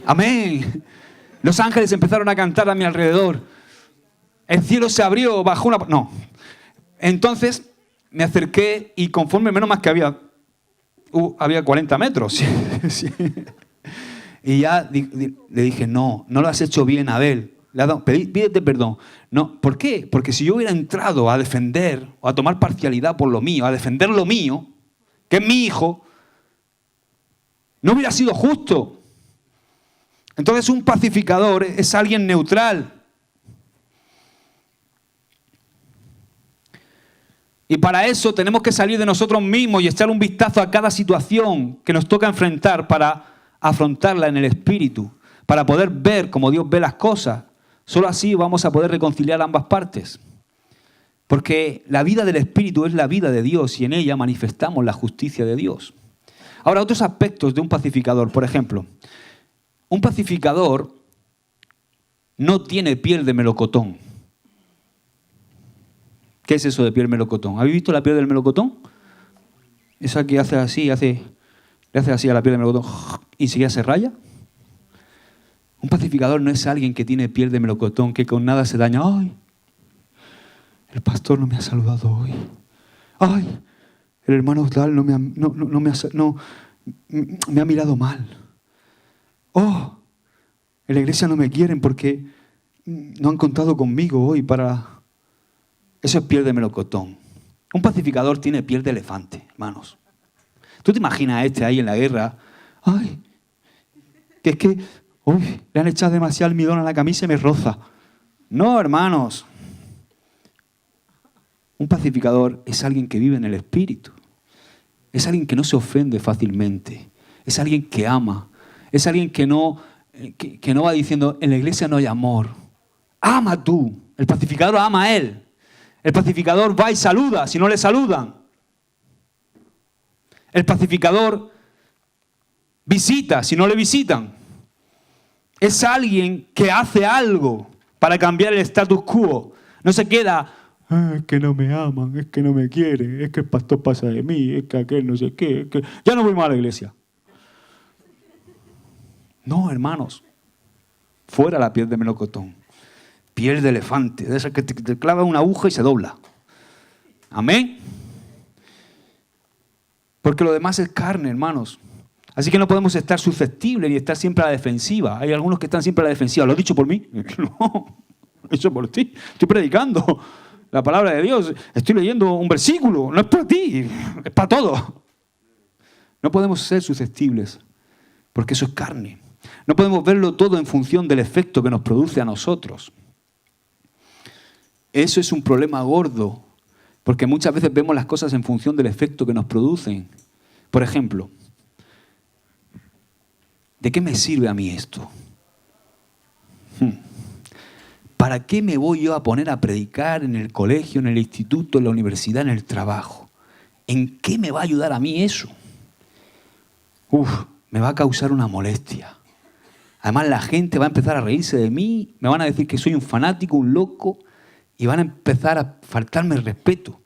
Amén. Los ángeles empezaron a cantar a mi alrededor. El cielo se abrió, bajó una... No. Entonces me acerqué y conforme, menos más que había 40 metros. Sí. Y ya le dije: no lo has hecho bien, Abel. Pídete perdón. No, ¿por qué? Porque si yo hubiera entrado a defender o a tomar parcialidad por lo mío, a defender lo mío, que es mi hijo, no hubiera sido justo. Entonces un pacificador es alguien neutral. Y para eso tenemos que salir de nosotros mismos y echar un vistazo a cada situación que nos toca enfrentar para afrontarla en el Espíritu, para poder ver como Dios ve las cosas. Solo así vamos a poder reconciliar ambas partes. Porque la vida del Espíritu es la vida de Dios y en ella manifestamos la justicia de Dios. Ahora, otros aspectos de un pacificador. Por ejemplo, un pacificador no tiene piel de melocotón. ¿Qué es eso de piel de melocotón? ¿Habéis visto la piel del melocotón? Esa que hace así, le hace así a la piel del melocotón y enseguida se raya. Un pacificador no es alguien que tiene piel de melocotón, que con nada se daña. ¡Ay! El pastor no me ha saludado hoy. ¡Ay! El hermano tal me ha mirado mal. ¡Oh! En la iglesia no me quieren porque no han contado conmigo hoy para... Eso es piel de melocotón. Un pacificador tiene piel de elefante, hermanos. ¿Tú te imaginas a este ahí en la guerra? ¡Ay! Que es que... ¡Uy! Le han echado demasiado almidón a la camisa y me roza. No, hermanos. Un pacificador es alguien que vive en el Espíritu. Es alguien que no se ofende fácilmente. Es alguien que ama. Es alguien que no va diciendo, en la iglesia no hay amor. Ama tú. El pacificador ama a él. El pacificador va y saluda si no le saludan. El pacificador visita si no le visitan. Es alguien que hace algo para cambiar el status quo. No se queda, es que no me aman, es que no me quieren, es que el pastor pasa de mí, es que aquel no sé qué, es que ya no voy más a la iglesia. No, hermanos. Fuera la piel de melocotón. Piel de elefante, de esa que te clava una aguja y se dobla. Amén. Porque lo demás es carne, hermanos. Así que no podemos estar susceptibles ni estar siempre a la defensiva. Hay algunos que están siempre a la defensiva. ¿Lo has dicho por mí? No, lo he dicho por ti. Estoy predicando la palabra de Dios. Estoy leyendo un versículo. No es para ti, es para todo. No podemos ser susceptibles porque eso es carne. No podemos verlo todo en función del efecto que nos produce a nosotros. Eso es un problema gordo, porque muchas veces vemos las cosas en función del efecto que nos producen. Por ejemplo, ¿de qué me sirve a mí esto? ¿Para qué me voy yo a poner a predicar en el colegio, en el instituto, en la universidad, en el trabajo? ¿En qué me va a ayudar a mí eso? Me va a causar una molestia. Además, la gente va a empezar a reírse de mí, me van a decir que soy un fanático, un loco, y van a empezar a faltarme el respeto.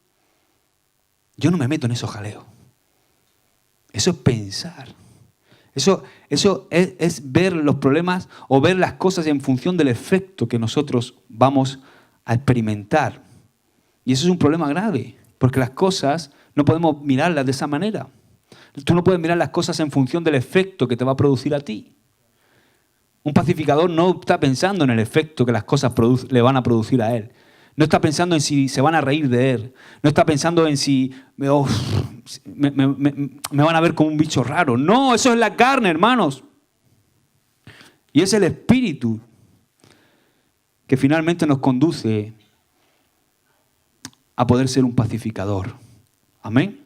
Yo no me meto en esos jaleos. Eso es pensar. Eso es ver los problemas o ver las cosas en función del efecto que nosotros vamos a experimentar. Y eso es un problema grave, porque las cosas no podemos mirarlas de esa manera. Tú no puedes mirar las cosas en función del efecto que te va a producir a ti. Un pacificador no está pensando en el efecto que las cosas le van a producir a él. No está pensando en si se van a reír de él. No está pensando en si me van a ver como un bicho raro. No, eso es la carne, hermanos. Y es el Espíritu que finalmente nos conduce a poder ser un pacificador. Amén.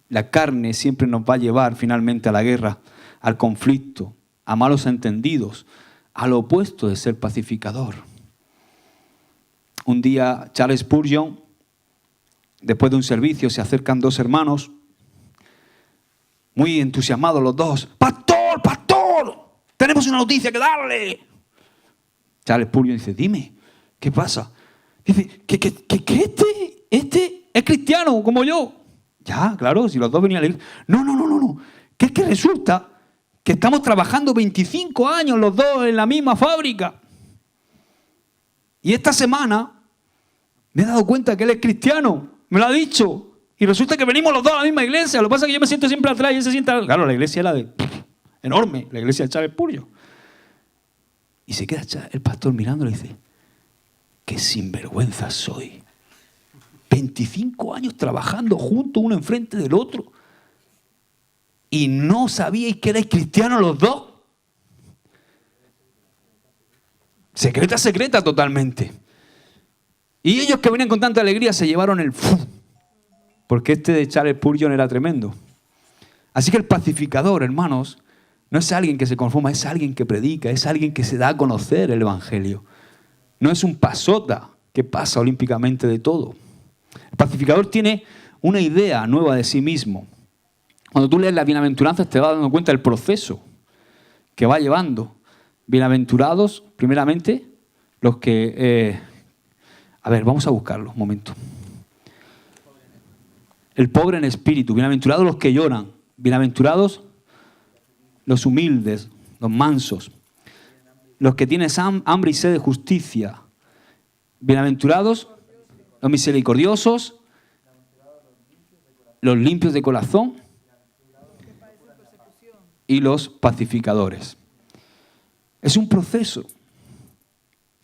La carne siempre nos va a llevar finalmente a la guerra, al conflicto, a malos entendidos, al opuesto de ser pacificador. Un día Charles Spurgeon, después de un servicio, se acercan dos hermanos, muy entusiasmados los dos. ¡Pastor, pastor! ¡Tenemos una noticia que darle! Charles Spurgeon dice, dime, ¿qué pasa? Dice, que este es cristiano como yo. Ya, claro, si los dos venían a leer. No. Que es que resulta que estamos trabajando 25 años los dos en la misma fábrica. Y esta semana me he dado cuenta que él es cristiano. Me lo ha dicho. Y resulta que venimos los dos a la misma iglesia. Lo que pasa es que yo me siento siempre atrás y él se sienta... Claro, la iglesia era enorme. La iglesia de Charles Spurgeon. Y se queda el pastor mirándolo y dice, qué sinvergüenza soy. 25 años trabajando juntos, uno enfrente del otro. ¿Y no sabíais que erais cristianos los dos? Secreta totalmente. Y ellos que venían con tanta alegría se llevaron el ¡fu! Porque este de Charles Spurgeon era tremendo. Así que el pacificador, hermanos, no es alguien que se conforma, es alguien que predica, es alguien que se da a conocer el Evangelio. No es un pasota que pasa olímpicamente de todo. El pacificador tiene una idea nueva de sí mismo. Cuando tú lees las bienaventuranzas te vas dando cuenta del proceso que va llevando. Bienaventurados, primeramente, los que... a ver, vamos a buscarlo un momento. El pobre en espíritu. Bienaventurados los que lloran. Bienaventurados los humildes, los mansos. Los que tienen hambre y sed de justicia. Bienaventurados los misericordiosos. Los limpios de corazón. Y los pacificadores. Es un proceso.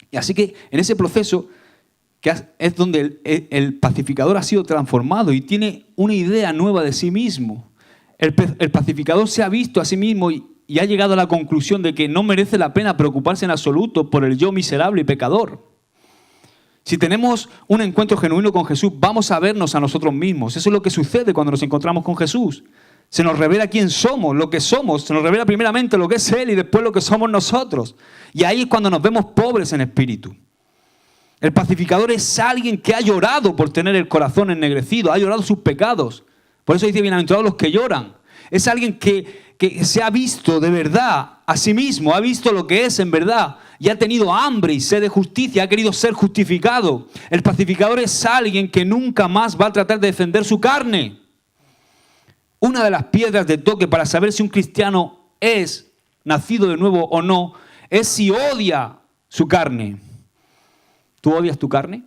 Y así que en ese proceso que es donde el pacificador ha sido transformado y tiene una idea nueva de sí mismo. El pacificador se ha visto a sí mismo y ha llegado a la conclusión de que no merece la pena preocuparse en absoluto por el yo miserable y pecador. Si tenemos un encuentro genuino con Jesús, vamos a vernos a nosotros mismos. Eso es lo que sucede cuando nos encontramos con Jesús. Se nos revela quién somos, lo que somos. Se nos revela primeramente lo que es Él y después lo que somos nosotros. Y ahí es cuando nos vemos pobres en espíritu. El pacificador es alguien que ha llorado por tener el corazón ennegrecido, ha llorado sus pecados. Por eso dice, bienaventurados los que lloran. Es alguien que se ha visto de verdad a sí mismo, ha visto lo que es en verdad y ha tenido hambre y sed de justicia, ha querido ser justificado. El pacificador es alguien que nunca más va a tratar de defender su carne. Una de las piedras de toque para saber si un cristiano es nacido de nuevo o no es si odia su carne. ¿Tú odias tu carne?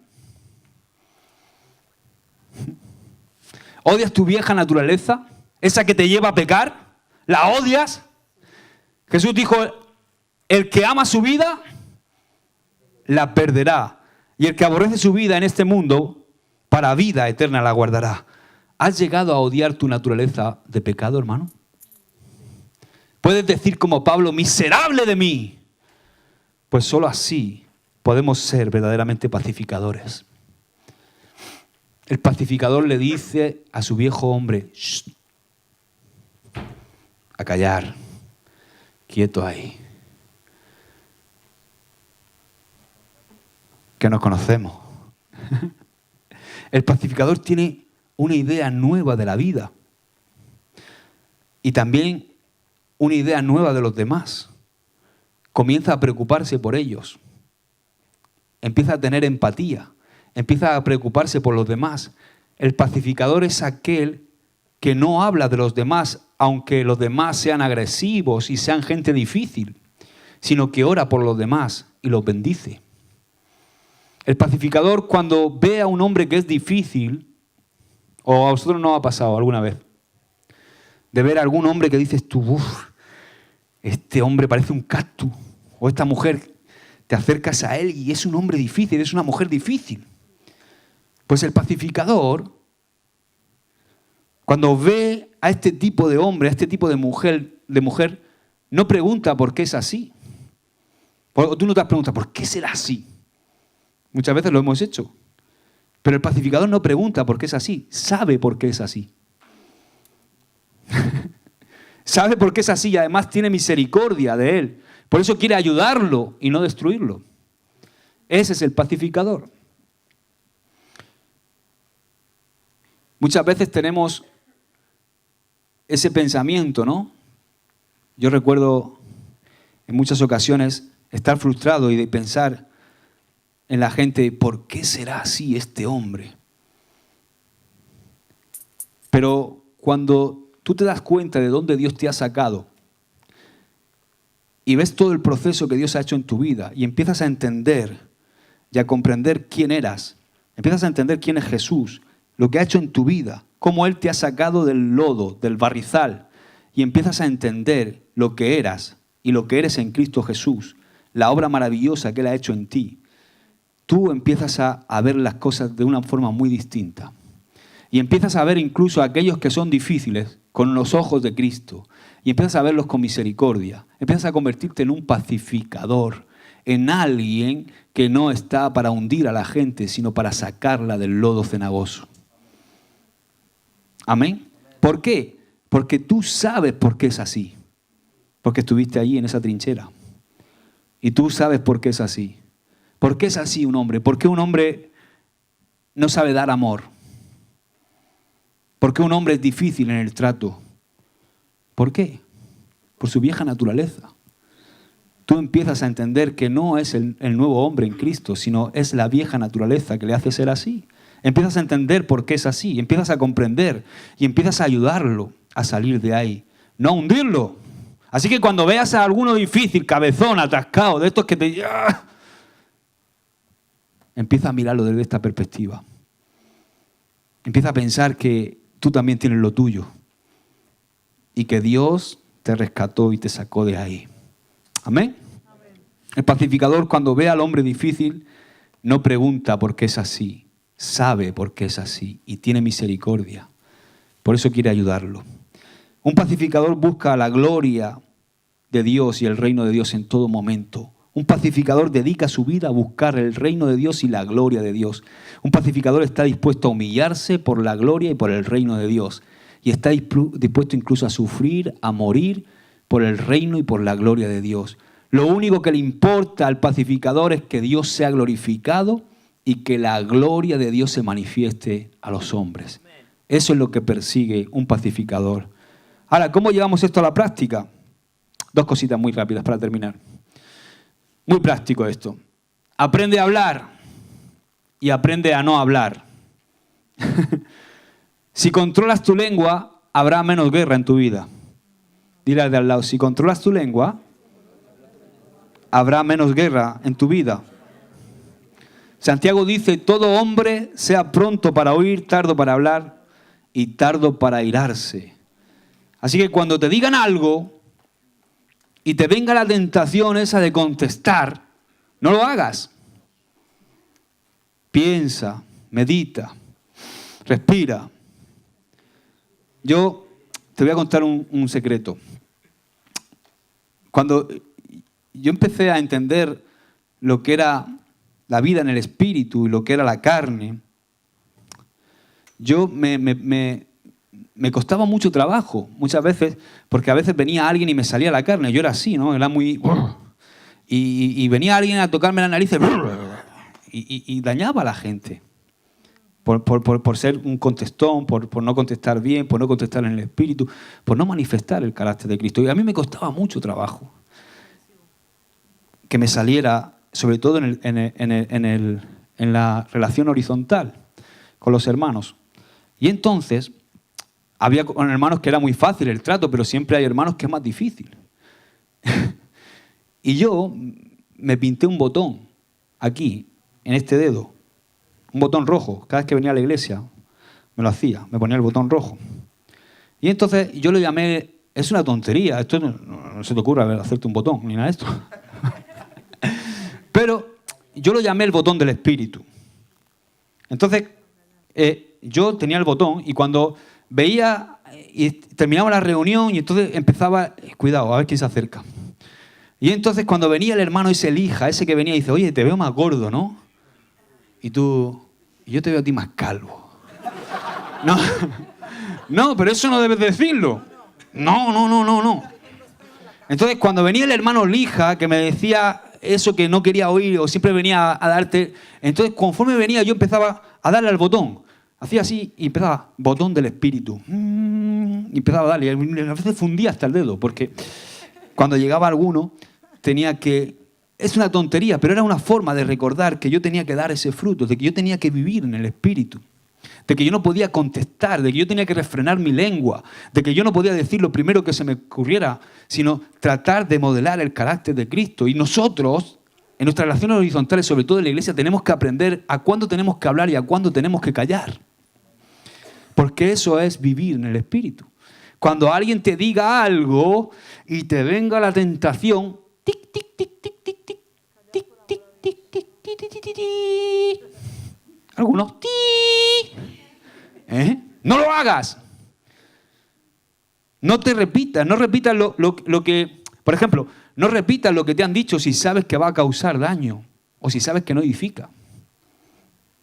¿Odias tu vieja naturaleza? ¿Esa que te lleva a pecar? ¿La odias? Jesús dijo, el que ama su vida, la perderá. Y el que aborrece su vida en este mundo, para vida eterna la guardará. ¿Has llegado a odiar tu naturaleza de pecado, hermano? Puedes decir como Pablo, miserable de mí. Pues solo así podemos ser verdaderamente pacificadores. El pacificador le dice a su viejo hombre, shh, a callar, quieto ahí. Que nos conocemos. El pacificador tiene una idea nueva de la vida y también una idea nueva de los demás. Comienza a preocuparse por ellos. Empieza a tener empatía. Empieza a preocuparse por los demás. El pacificador es aquel que no habla de los demás, aunque los demás sean agresivos y sean gente difícil, sino que ora por los demás y los bendice. El pacificador, cuando ve a un hombre que es difícil, o a vosotros no ha pasado alguna vez, de ver a algún hombre que dices tú, uff, este hombre parece un cactus, o esta mujer, te acercas a él y es un hombre difícil, es una mujer difícil. Pues el pacificador, cuando ve a este tipo de hombre, a este tipo de mujer, no pregunta por qué es así. O tú no te has preguntado, ¿por qué será así? Muchas veces lo hemos hecho. Pero el pacificador no pregunta por qué es así, sabe por qué es así. Sabe por qué es así y además tiene misericordia de él. Por eso quiere ayudarlo y no destruirlo. Ese es el pacificador. Muchas veces tenemos ese pensamiento, ¿no? Yo recuerdo en muchas ocasiones estar frustrado y de pensar en la gente, ¿por qué será así este hombre? Pero cuando tú te das cuenta de dónde Dios te ha sacado y ves todo el proceso que Dios ha hecho en tu vida y empiezas a entender y a comprender quién eras, empiezas a entender quién es Jesús, lo que ha hecho en tu vida, cómo Él te ha sacado del lodo, del barrizal, y empiezas a entender lo que eras y lo que eres en Cristo Jesús, la obra maravillosa que Él ha hecho en ti, tú empiezas a ver las cosas de una forma muy distinta. Y empiezas a ver incluso a aquellos que son difíciles con los ojos de Cristo. Y empiezas a verlos con misericordia. Empiezas a convertirte en un pacificador, en alguien que no está para hundir a la gente, sino para sacarla del lodo cenagoso. Amén. ¿Por qué? Porque tú sabes por qué es así. Porque estuviste allí en esa trinchera. Y tú sabes por qué es así. ¿Por qué es así un hombre? ¿Por qué un hombre no sabe dar amor? ¿Por qué un hombre es difícil en el trato? ¿Por qué? Por su vieja naturaleza. Tú empiezas a entender que no es el nuevo hombre en Cristo, sino es la vieja naturaleza que le hace ser así. Empiezas a entender por qué es así, empiezas a comprender y empiezas a ayudarlo a salir de ahí, no a hundirlo. Así que cuando veas a alguno difícil, cabezón, atascado, de estos que te... Empieza a mirarlo desde esta perspectiva. Empieza a pensar que tú también tienes lo tuyo y que Dios te rescató y te sacó de ahí. ¿Amén? El pacificador, cuando ve al hombre difícil, no pregunta por qué es así, sabe por qué es así y tiene misericordia. Por eso quiere ayudarlo. Un pacificador busca la gloria de Dios y el reino de Dios en todo momento. Un pacificador dedica su vida a buscar el reino de Dios y la gloria de Dios. Un pacificador está dispuesto a humillarse por la gloria y por el reino de Dios. Y está dispuesto incluso a sufrir, a morir por el reino y por la gloria de Dios. Lo único que le importa al pacificador es que Dios sea glorificado y que la gloria de Dios se manifieste a los hombres. Eso es lo que persigue un pacificador. Ahora, ¿cómo llevamos esto a la práctica? Dos cositas muy rápidas para terminar. Muy práctico esto. Aprende a hablar y aprende a no hablar. Si controlas tu lengua, habrá menos guerra en tu vida. Dile al de al lado, si controlas tu lengua, habrá menos guerra en tu vida. Santiago dice, todo hombre sea pronto para oír, tardo para hablar y tardo para airarse. Así que cuando te digan algo y te venga la tentación esa de contestar, no lo hagas. Piensa, medita, respira. Yo te voy a contar un secreto. Cuando yo empecé a entender lo que era la vida en el espíritu y lo que era la carne, yo me costaba mucho trabajo, muchas veces, porque a veces venía alguien y me salía la carne. Yo era así, ¿no? Era muy... Y venía alguien a tocarme la nariz y dañaba a la gente. Por ser un contestón, por no contestar bien, por no contestar en el espíritu, por no manifestar el carácter de Cristo. Y a mí me costaba mucho trabajo que me saliera, sobre todo en la relación horizontal con los hermanos. Y entonces, había con hermanos que era muy fácil el trato, pero siempre hay hermanos que es más difícil. Y yo me pinté un botón aquí, en este dedo. Un botón rojo. Cada vez que venía a la iglesia me lo hacía, me ponía el botón rojo. Y entonces yo lo llamé, es una tontería, esto no se te ocurra hacerte un botón, ni nada de esto. Pero yo lo llamé el botón del espíritu. Entonces yo tenía el botón y cuando veía y terminaba la reunión y entonces empezaba, cuidado, a ver quién se acerca. Y entonces cuando venía el hermano ese elija, ese que venía y dice, oye, te veo más gordo, ¿no? Y yo te veo a ti más calvo. No, pero eso no debes decirlo. No. Entonces, cuando venía el hermano Lija, que me decía eso que no quería oír, o siempre venía a darte... Entonces, conforme venía, yo empezaba a darle al botón. Hacía así y empezaba, botón del espíritu. Y empezaba a darle. Y a veces fundía hasta el dedo, porque cuando llegaba alguno, tenía que... Es una tontería, pero era una forma de recordar que yo tenía que dar ese fruto, de que yo tenía que vivir en el espíritu, de que yo no podía contestar, de que yo tenía que refrenar mi lengua, de que yo no podía decir lo primero que se me ocurriera, sino tratar de modelar el carácter de Cristo. Y nosotros, en nuestras relaciones horizontales, sobre todo en la iglesia, tenemos que aprender a cuándo tenemos que hablar y a cuándo tenemos que callar. Porque eso es vivir en el espíritu. Cuando alguien te diga algo y te venga la tentación, tic, tic, tic, tic, tic, tic, tic, tic, tic, tic, tic, tic, tic, tic. Algunos, no lo hagas. No te repitas, no repitas lo que... Por ejemplo, no repitas lo que te han dicho si sabes que va a causar daño o si sabes que no edifica.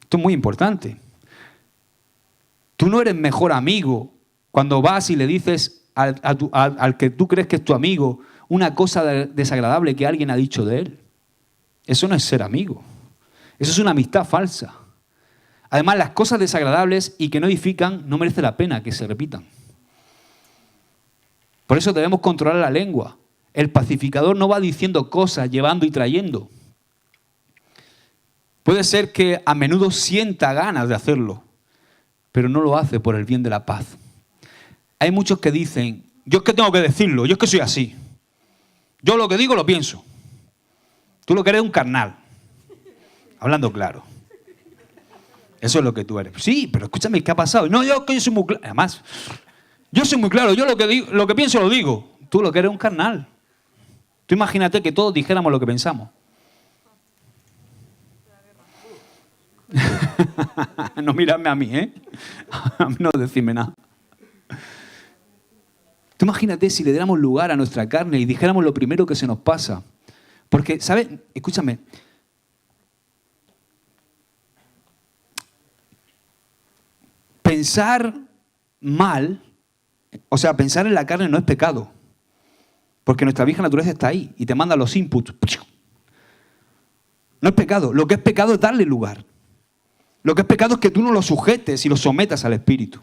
Esto es muy importante. Tú no eres mejor amigo cuando vas y le dices al que tú crees que es tu amigo una cosa desagradable que alguien ha dicho de él. Eso no es ser amigo. Eso es una amistad falsa. Además, las cosas desagradables y que no edifican no merece la pena que se repitan. Por eso debemos controlar la lengua. El pacificador no va diciendo cosas, llevando y trayendo. Puede ser que a menudo sienta ganas de hacerlo, pero no lo hace por el bien de la paz. Hay muchos que dicen, yo es que tengo que decirlo, yo es que soy así. Yo lo que digo lo pienso. Tú lo que eres es un carnal. Hablando claro. Eso es lo que tú eres. Sí, pero escúchame, ¿qué ha pasado? No, yo soy muy claro. Además, yo soy muy claro, yo lo que pienso lo digo. Tú lo que eres es un carnal. Tú imagínate que todos dijéramos lo que pensamos. No miradme a mí, ¿eh? A mí no decirme nada. Tú imagínate si le diéramos lugar a nuestra carne y dijéramos lo primero que se nos pasa. Porque, ¿sabes? Escúchame. Pensar mal, o sea, pensar en la carne no es pecado. Porque nuestra vieja naturaleza está ahí y te manda los inputs. No es pecado. Lo que es pecado es darle lugar. Lo que es pecado es que tú no lo sujetes y lo sometas al Espíritu.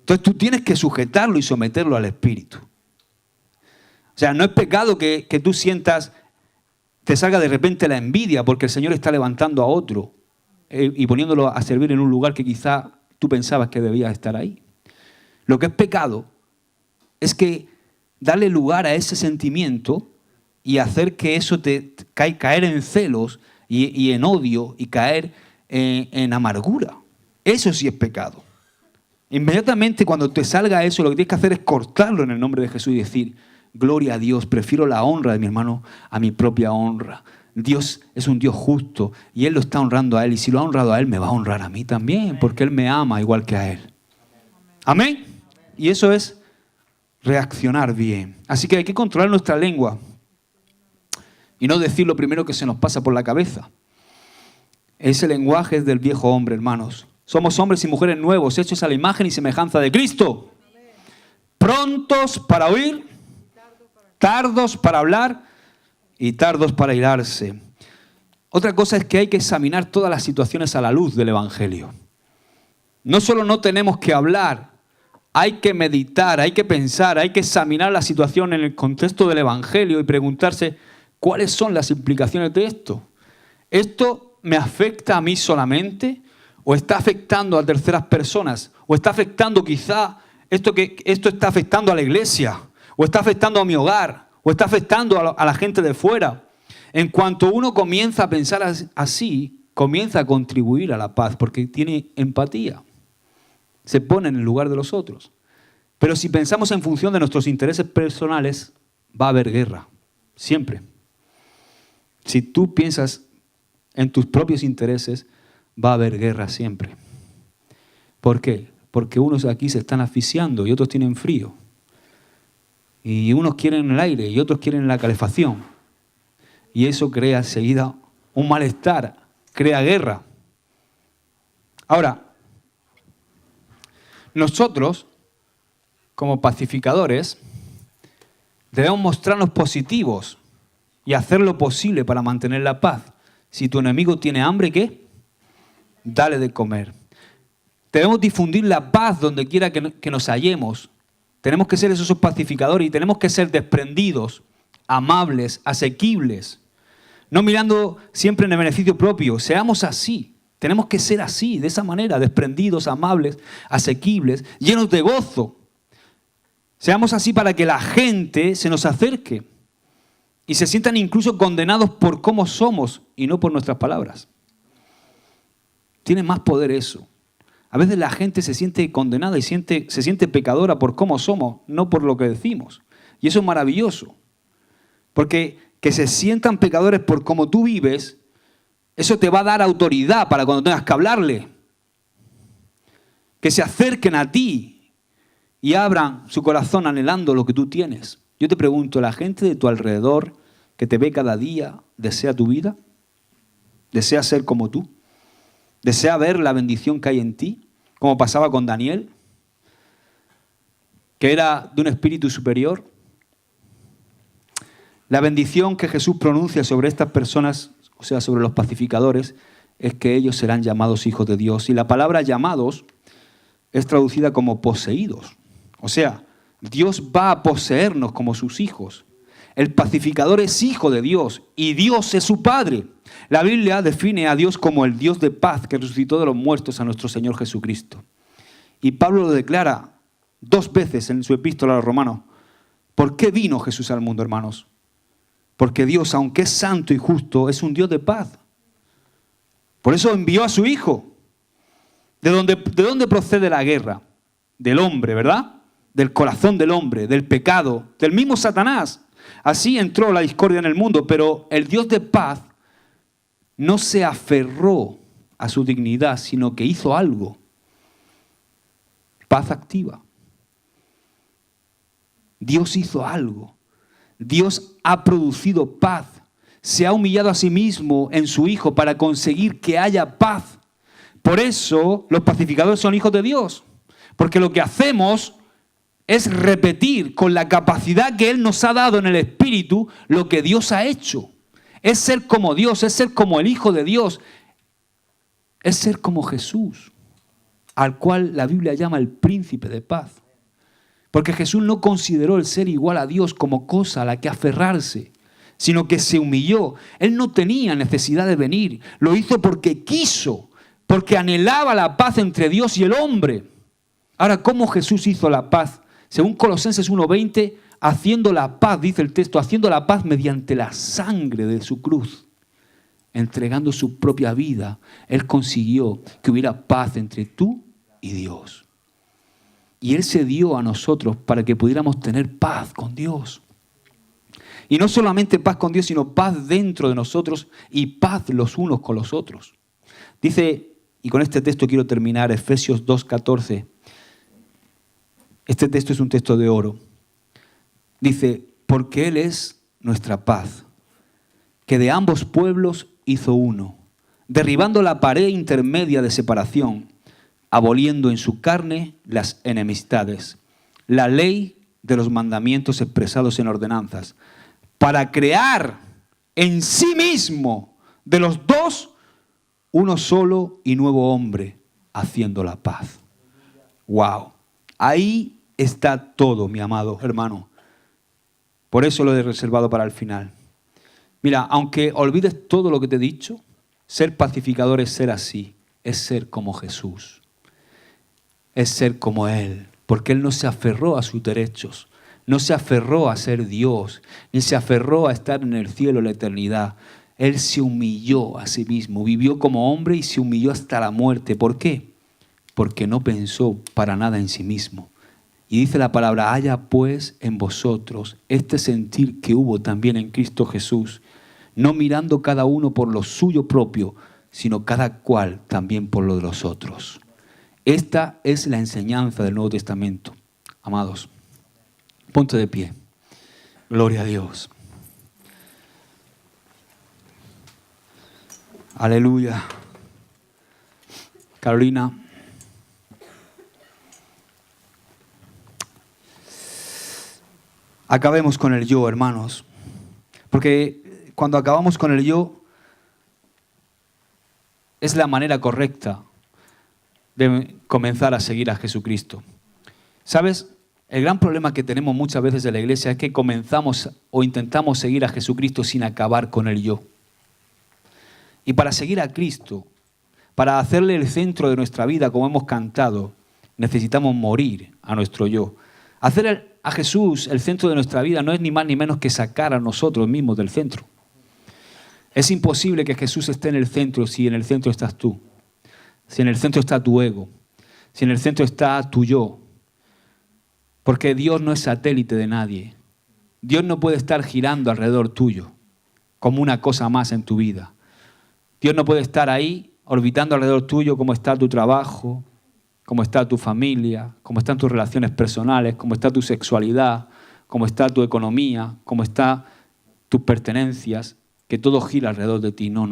Entonces tú tienes que sujetarlo y someterlo al Espíritu. O sea, no es pecado que tú sientas, te salga de repente la envidia porque el Señor está levantando a otro y poniéndolo a servir en un lugar que quizá tú pensabas que debías estar ahí. Lo que es pecado es que darle lugar a ese sentimiento y hacer que eso te caer en celos y en odio y caer en amargura. Eso sí es pecado. Inmediatamente cuando te salga eso, lo que tienes que hacer es cortarlo en el nombre de Jesús y decir, gloria a Dios, prefiero la honra de mi hermano a mi propia honra. Dios es un Dios justo y Él lo está honrando a Él. Y si lo ha honrado a Él, me va a honrar a mí también, porque Él me ama igual que a Él. Amén. Y eso es reaccionar bien. Así que hay que controlar nuestra lengua y no decir lo primero que se nos pasa por la cabeza. Ese lenguaje es del viejo hombre, hermanos. Somos hombres y mujeres nuevos, hechos a la imagen y semejanza de Cristo. Prontos para oír, tardos para hablar y tardos para irarse. Otra cosa es que hay que examinar todas las situaciones a la luz del Evangelio. No solo no tenemos que hablar, hay que meditar, hay que pensar, hay que examinar la situación en el contexto del Evangelio y preguntarse cuáles son las implicaciones de esto. ¿Esto me afecta a mí solamente? ¿O está afectando a terceras personas? ¿O está afectando quizá esto está afectando a la iglesia? ¿O está afectando a mi hogar? ¿O está afectando a la gente de fuera? En cuanto uno comienza a pensar así, comienza a contribuir a la paz porque tiene empatía. Se pone en el lugar de los otros. Pero si pensamos en función de nuestros intereses personales, va a haber guerra. Siempre. Si tú piensas en tus propios intereses, va a haber guerra siempre. ¿Por qué? Porque unos aquí se están asfixiando y otros tienen frío. Y unos quieren el aire y otros quieren la calefacción. Y eso crea enseguida un malestar, crea guerra. Ahora, nosotros, como pacificadores, debemos mostrarnos positivos y hacer lo posible para mantener la paz. Si tu enemigo tiene hambre, ¿qué? Dale de comer. Debemos difundir la paz donde quiera que nos hallemos. Tenemos que ser esos pacificadores y tenemos que ser desprendidos, amables, asequibles. No mirando siempre en el beneficio propio. Seamos así. Tenemos que ser así, de esa manera, desprendidos, amables, asequibles, llenos de gozo. Seamos así para que la gente se nos acerque y se sientan incluso condenados por cómo somos y no por nuestras palabras. Tiene más poder eso. A veces la gente se siente condenada y se siente pecadora por cómo somos, no por lo que decimos. Y eso es maravilloso. Porque que se sientan pecadores por cómo tú vives, eso te va a dar autoridad para cuando tengas que hablarle. Que se acerquen a ti y abran su corazón anhelando lo que tú tienes. Yo te pregunto, ¿la gente de tu alrededor que te ve cada día desea tu vida? ¿Desea ser como tú? ¿Desea ver la bendición que hay en ti? Como pasaba con Daniel, que era de un espíritu superior. La bendición que Jesús pronuncia sobre estas personas, o sea, sobre los pacificadores, es que ellos serán llamados hijos de Dios. Y la palabra llamados es traducida como poseídos. O sea, Dios va a poseernos como sus hijos. El pacificador es hijo de Dios y Dios es su Padre. La Biblia define a Dios como el Dios de paz que resucitó de los muertos a nuestro Señor Jesucristo. Y Pablo lo declara 2 veces en su epístola a los Romanos. ¿Por qué vino Jesús al mundo, hermanos? Porque Dios, aunque es santo y justo, es un Dios de paz. Por eso envió a su Hijo. ¿De dónde procede la guerra? Del hombre, ¿verdad? Del corazón del hombre, del pecado, del mismo Satanás. Así entró la discordia en el mundo, pero el Dios de paz no se aferró a su dignidad, sino que hizo algo. Paz activa. Dios hizo algo. Dios ha producido paz. Se ha humillado a sí mismo en su Hijo para conseguir que haya paz. Por eso los pacificadores son hijos de Dios. Porque lo que hacemos es repetir con la capacidad que Él nos ha dado en el Espíritu lo que Dios ha hecho. Es ser como Dios, es ser como el Hijo de Dios. Es ser como Jesús, al cual la Biblia llama el príncipe de paz. Porque Jesús no consideró el ser igual a Dios como cosa a la que aferrarse, sino que se humilló. Él no tenía necesidad de venir, lo hizo porque quiso, porque anhelaba la paz entre Dios y el hombre. Ahora, ¿cómo Jesús hizo la paz? Según Colosenses 1:20, haciendo la paz, dice el texto, haciendo la paz mediante la sangre de su cruz. Entregando su propia vida, Él consiguió que hubiera paz entre tú y Dios. Y Él se dio a nosotros para que pudiéramos tener paz con Dios. Y no solamente paz con Dios, sino paz dentro de nosotros y paz los unos con los otros. Dice, y con este texto quiero terminar, Efesios 2:14. Este texto es un texto de oro. Dice, porque Él es nuestra paz, que de ambos pueblos hizo uno, derribando la pared intermedia de separación, aboliendo en su carne las enemistades, la ley de los mandamientos expresados en ordenanzas, para crear en sí mismo de los dos uno solo y nuevo hombre, haciendo la paz. ¡Wow! Ahí está todo, mi amado hermano. Por eso lo he reservado para el final. Mira, aunque olvides todo lo que te he dicho, ser pacificador es ser así, es ser como Jesús. Es ser como Él, porque Él no se aferró a sus derechos, no se aferró a ser Dios, ni se aferró a estar en el cielo en la eternidad. Él se humilló a sí mismo, vivió como hombre y se humilló hasta la muerte. ¿Por qué? Porque no pensó para nada en sí mismo. Y dice la palabra, haya pues en vosotros este sentir que hubo también en Cristo Jesús, no mirando cada uno por lo suyo propio, sino cada cual también por lo de los otros. Esta es la enseñanza del Nuevo Testamento. Amados, ponte de pie. Gloria a Dios. Aleluya. Carolina. Acabemos con el yo, hermanos. Porque cuando acabamos con el yo, es la manera correcta de comenzar a seguir a Jesucristo. ¿Sabes? El gran problema que tenemos muchas veces en la iglesia es que comenzamos o intentamos seguir a Jesucristo sin acabar con el yo. Y para seguir a Cristo, para hacerle el centro de nuestra vida, como hemos cantado, necesitamos morir a nuestro yo. Hacer a Jesús el centro de nuestra vida no es ni más ni menos que sacar a nosotros mismos del centro. Es imposible que Jesús esté en el centro si en el centro estás tú. Si en el centro está tu ego, si en el centro está tu yo. Porque Dios no es satélite de nadie. Dios no puede estar girando alrededor tuyo como una cosa más en tu vida. Dios no puede estar ahí orbitando alrededor tuyo como está tu trabajo, como está tu familia, como están tus relaciones personales, como está tu sexualidad, cómo está tu economía, cómo están tus pertenencias, que todo gira alrededor de ti. No.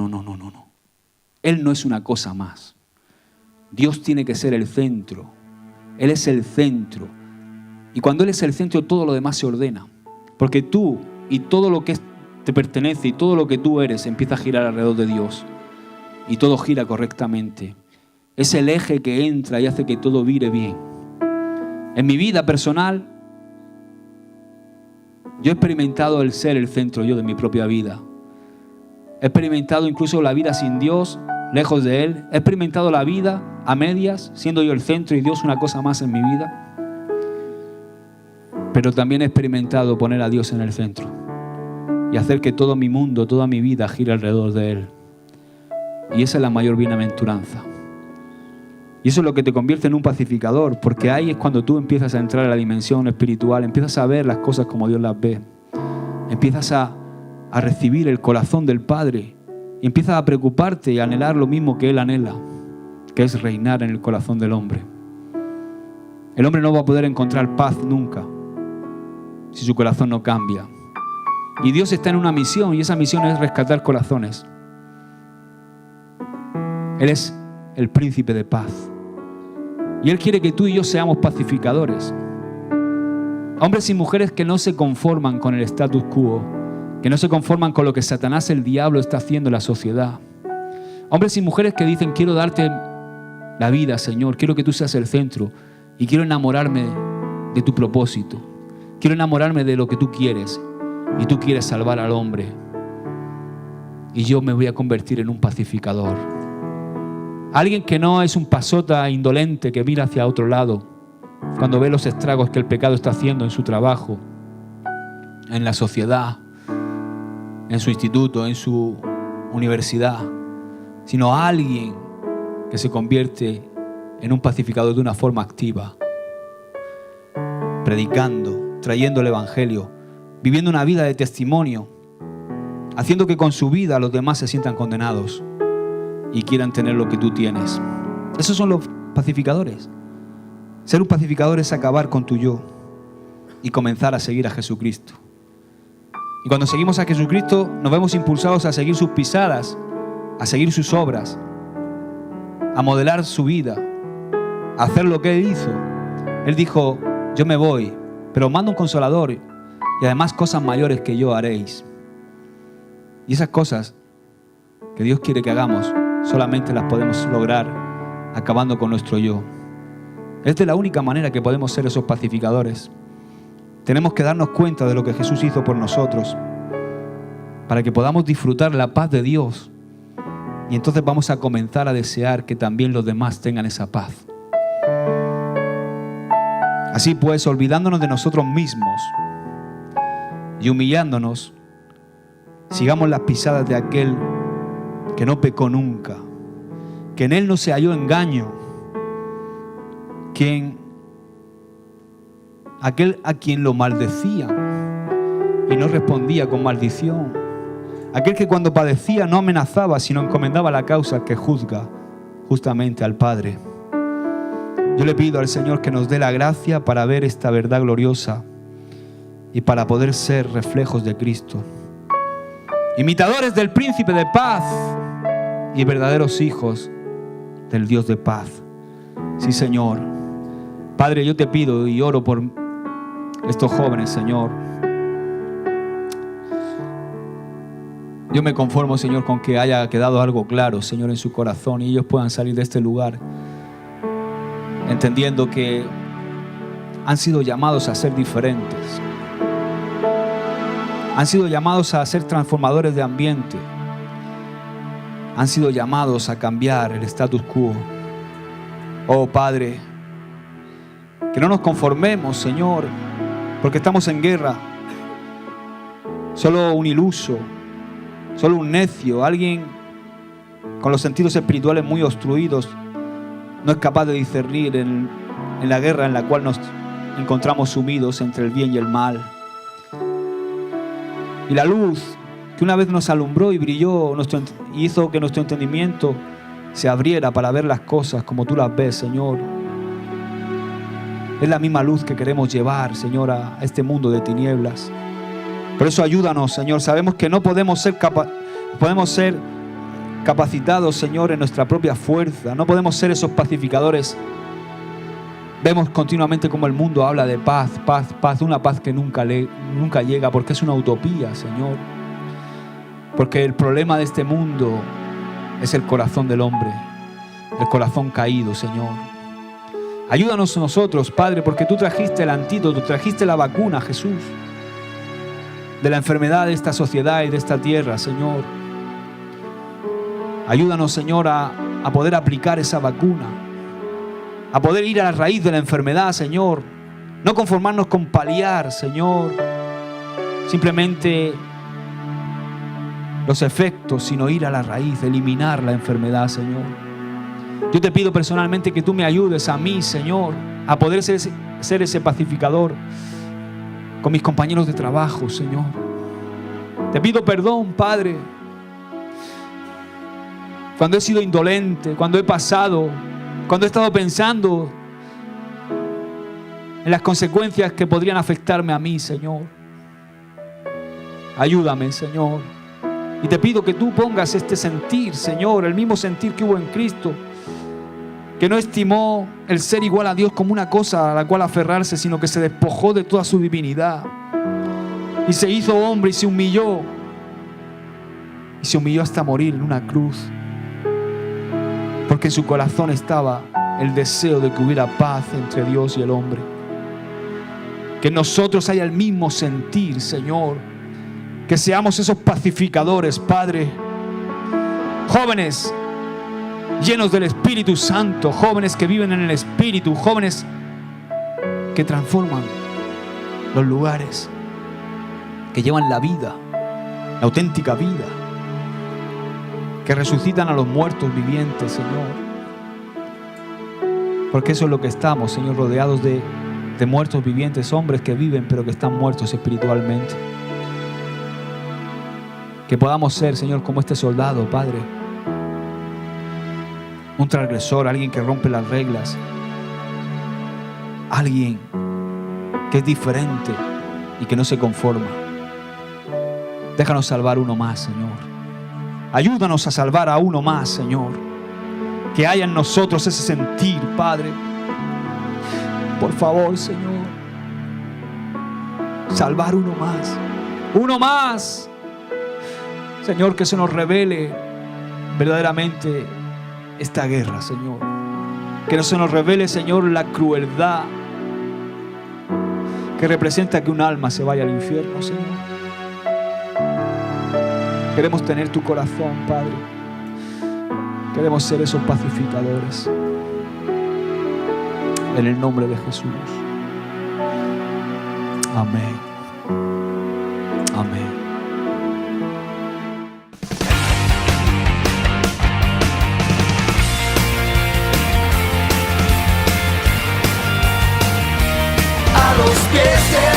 Él no es una cosa más. Dios tiene que ser el centro. Él es el centro. Y cuando Él es el centro, todo lo demás se ordena. Porque tú y todo lo que te pertenece y todo lo que tú eres empieza a girar alrededor de Dios. Y todo gira correctamente. Es el eje que entra y hace que todo vire bien. En mi vida personal, yo he experimentado el ser el centro yo de mi propia vida. He experimentado incluso la vida sin Dios, lejos de Él. He experimentado la vida a medias, siendo yo el centro y Dios una cosa más en mi vida. Pero también he experimentado poner a Dios en el centro y hacer que todo mi mundo, toda mi vida gire alrededor de Él. Y esa es la mayor bienaventuranza. Y eso es lo que te convierte en un pacificador, porque ahí es cuando tú empiezas a entrar a la dimensión espiritual, empiezas a ver las cosas como Dios las ve, empiezas a recibir el corazón del Padre y empiezas a preocuparte y a anhelar lo mismo que Él anhela, que es reinar en el corazón del hombre. El hombre no va a poder encontrar paz nunca si su corazón no cambia. Y Dios está en una misión, y esa misión es rescatar corazones. Él es el príncipe de paz. Y Él quiere que tú y yo seamos pacificadores. Hombres y mujeres que no se conforman con el status quo, que no se conforman con lo que Satanás, el diablo, está haciendo en la sociedad. Hombres y mujeres que dicen: quiero darte la vida, Señor, quiero que tú seas el centro y quiero enamorarme de tu propósito. Quiero enamorarme de lo que tú quieres y tú quieres salvar al hombre. Y yo me voy a convertir en un pacificador. Alguien que no es un pasota indolente que mira hacia otro lado cuando ve los estragos que el pecado está haciendo en su trabajo, en la sociedad, en su instituto, en su universidad, sino alguien que se convierte en un pacificador de una forma activa, predicando, trayendo el evangelio, viviendo una vida de testimonio, haciendo que con su vida los demás se sientan condenados y quieran tener lo que tú tienes. Esos son los pacificadores. Ser un pacificador es acabar con tu yo y comenzar a seguir a Jesucristo. Y cuando seguimos a Jesucristo nos vemos impulsados a seguir sus pisadas, a seguir sus obras, a modelar su vida, a hacer lo que Él hizo. Él dijo: yo me voy, pero os mando un consolador y además cosas mayores que yo haréis. Y esas cosas que Dios quiere que hagamos solamente las podemos lograr acabando con nuestro yo. Es de la única manera que podemos ser esos pacificadores. Tenemos que darnos cuenta de lo que Jesús hizo por nosotros para que podamos disfrutar la paz de Dios, y entonces vamos a comenzar a desear que también los demás tengan esa paz. Así pues, olvidándonos de nosotros mismos y humillándonos, sigamos las pisadas de aquel que no pecó nunca, que en Él no se halló engaño, aquel a quien lo maldecían y no respondía con maldición, aquel que cuando padecía no amenazaba, sino encomendaba la causa al que juzga, justamente al Padre. Yo le pido al Señor que nos dé la gracia para ver esta verdad gloriosa y para poder ser reflejos de Cristo, imitadores del príncipe de paz y verdaderos hijos del Dios de paz. Sí, Señor. Padre, yo te pido y oro por estos jóvenes, Señor. Yo me conformo, Señor, con que haya quedado algo claro, Señor, en su corazón, y ellos puedan salir de este lugar entendiendo que han sido llamados a ser diferentes. Han sido llamados a ser transformadores de ambiente. Han sido llamados a cambiar el status quo. Oh, Padre, que no nos conformemos, Señor, porque estamos en guerra. Solo un iluso, solo un necio, alguien con los sentidos espirituales muy obstruidos, no es capaz de discernir en la guerra en la cual nos encontramos sumidos entre el bien y el mal. Y la luz que una vez nos alumbró y brilló y hizo que nuestro entendimiento se abriera para ver las cosas como tú las ves, Señor. Es la misma luz que queremos llevar, Señor, a este mundo de tinieblas. Por eso ayúdanos, Señor. Sabemos que no podemos ser capacitados, Señor, en nuestra propia fuerza. No podemos ser esos pacificadores. Vemos continuamente como el mundo habla de paz, paz, paz. Una paz que nunca llega, porque es una utopía, Señor. Porque el problema de este mundo es el corazón del hombre, el corazón caído, Señor. Ayúdanos nosotros, Padre, porque tú trajiste el antídoto, trajiste la vacuna, Jesús, de la enfermedad de esta sociedad y de esta tierra, Señor. Ayúdanos, Señor, a poder aplicar esa vacuna, a poder ir a la raíz de la enfermedad, Señor. No conformarnos con paliar, Señor, simplemente los efectos, sino ir a la raíz, eliminar la enfermedad, Señor. Yo te pido personalmente que tú me ayudes a mí, Señor, a poder ser ese pacificador con mis compañeros de trabajo, Señor. Te pido perdón, Padre, cuando he sido indolente, cuando he pasado, cuando he estado pensando en las consecuencias que podrían afectarme a mí, Señor. Ayúdame, Señor. Y te pido que tú pongas este sentir, Señor, el mismo sentir que hubo en Cristo, que no estimó el ser igual a Dios como una cosa a la cual aferrarse, sino que se despojó de toda su divinidad y se hizo hombre y se humilló hasta morir en una cruz, porque en su corazón estaba el deseo de que hubiera paz entre Dios y el hombre. Que en nosotros haya el mismo sentir, Señor, que seamos esos pacificadores, Padre, jóvenes llenos del Espíritu Santo, jóvenes que viven en el Espíritu, jóvenes que transforman los lugares, que llevan la vida, la auténtica vida, que resucitan a los muertos vivientes, Señor. Porque eso es lo que estamos, Señor, rodeados de muertos vivientes, hombres que viven pero que están muertos espiritualmente. Que podamos ser, Señor, como este soldado, Padre, un transgresor, alguien que rompe las reglas, alguien que es diferente y que no se conforma. Déjanos salvar uno más, Señor. Ayúdanos a salvar a uno más, Señor. Que haya en nosotros ese sentir, Padre. Por favor, Señor. Salvar uno más. Uno más. Señor, que se nos revele verdaderamente esta guerra, Señor. Que no se nos revele, Señor, la crueldad que representa que un alma se vaya al infierno, Señor. Queremos tener tu corazón, Padre. Queremos ser esos pacificadores. En el nombre de Jesús. Amén. Amén. A los pies de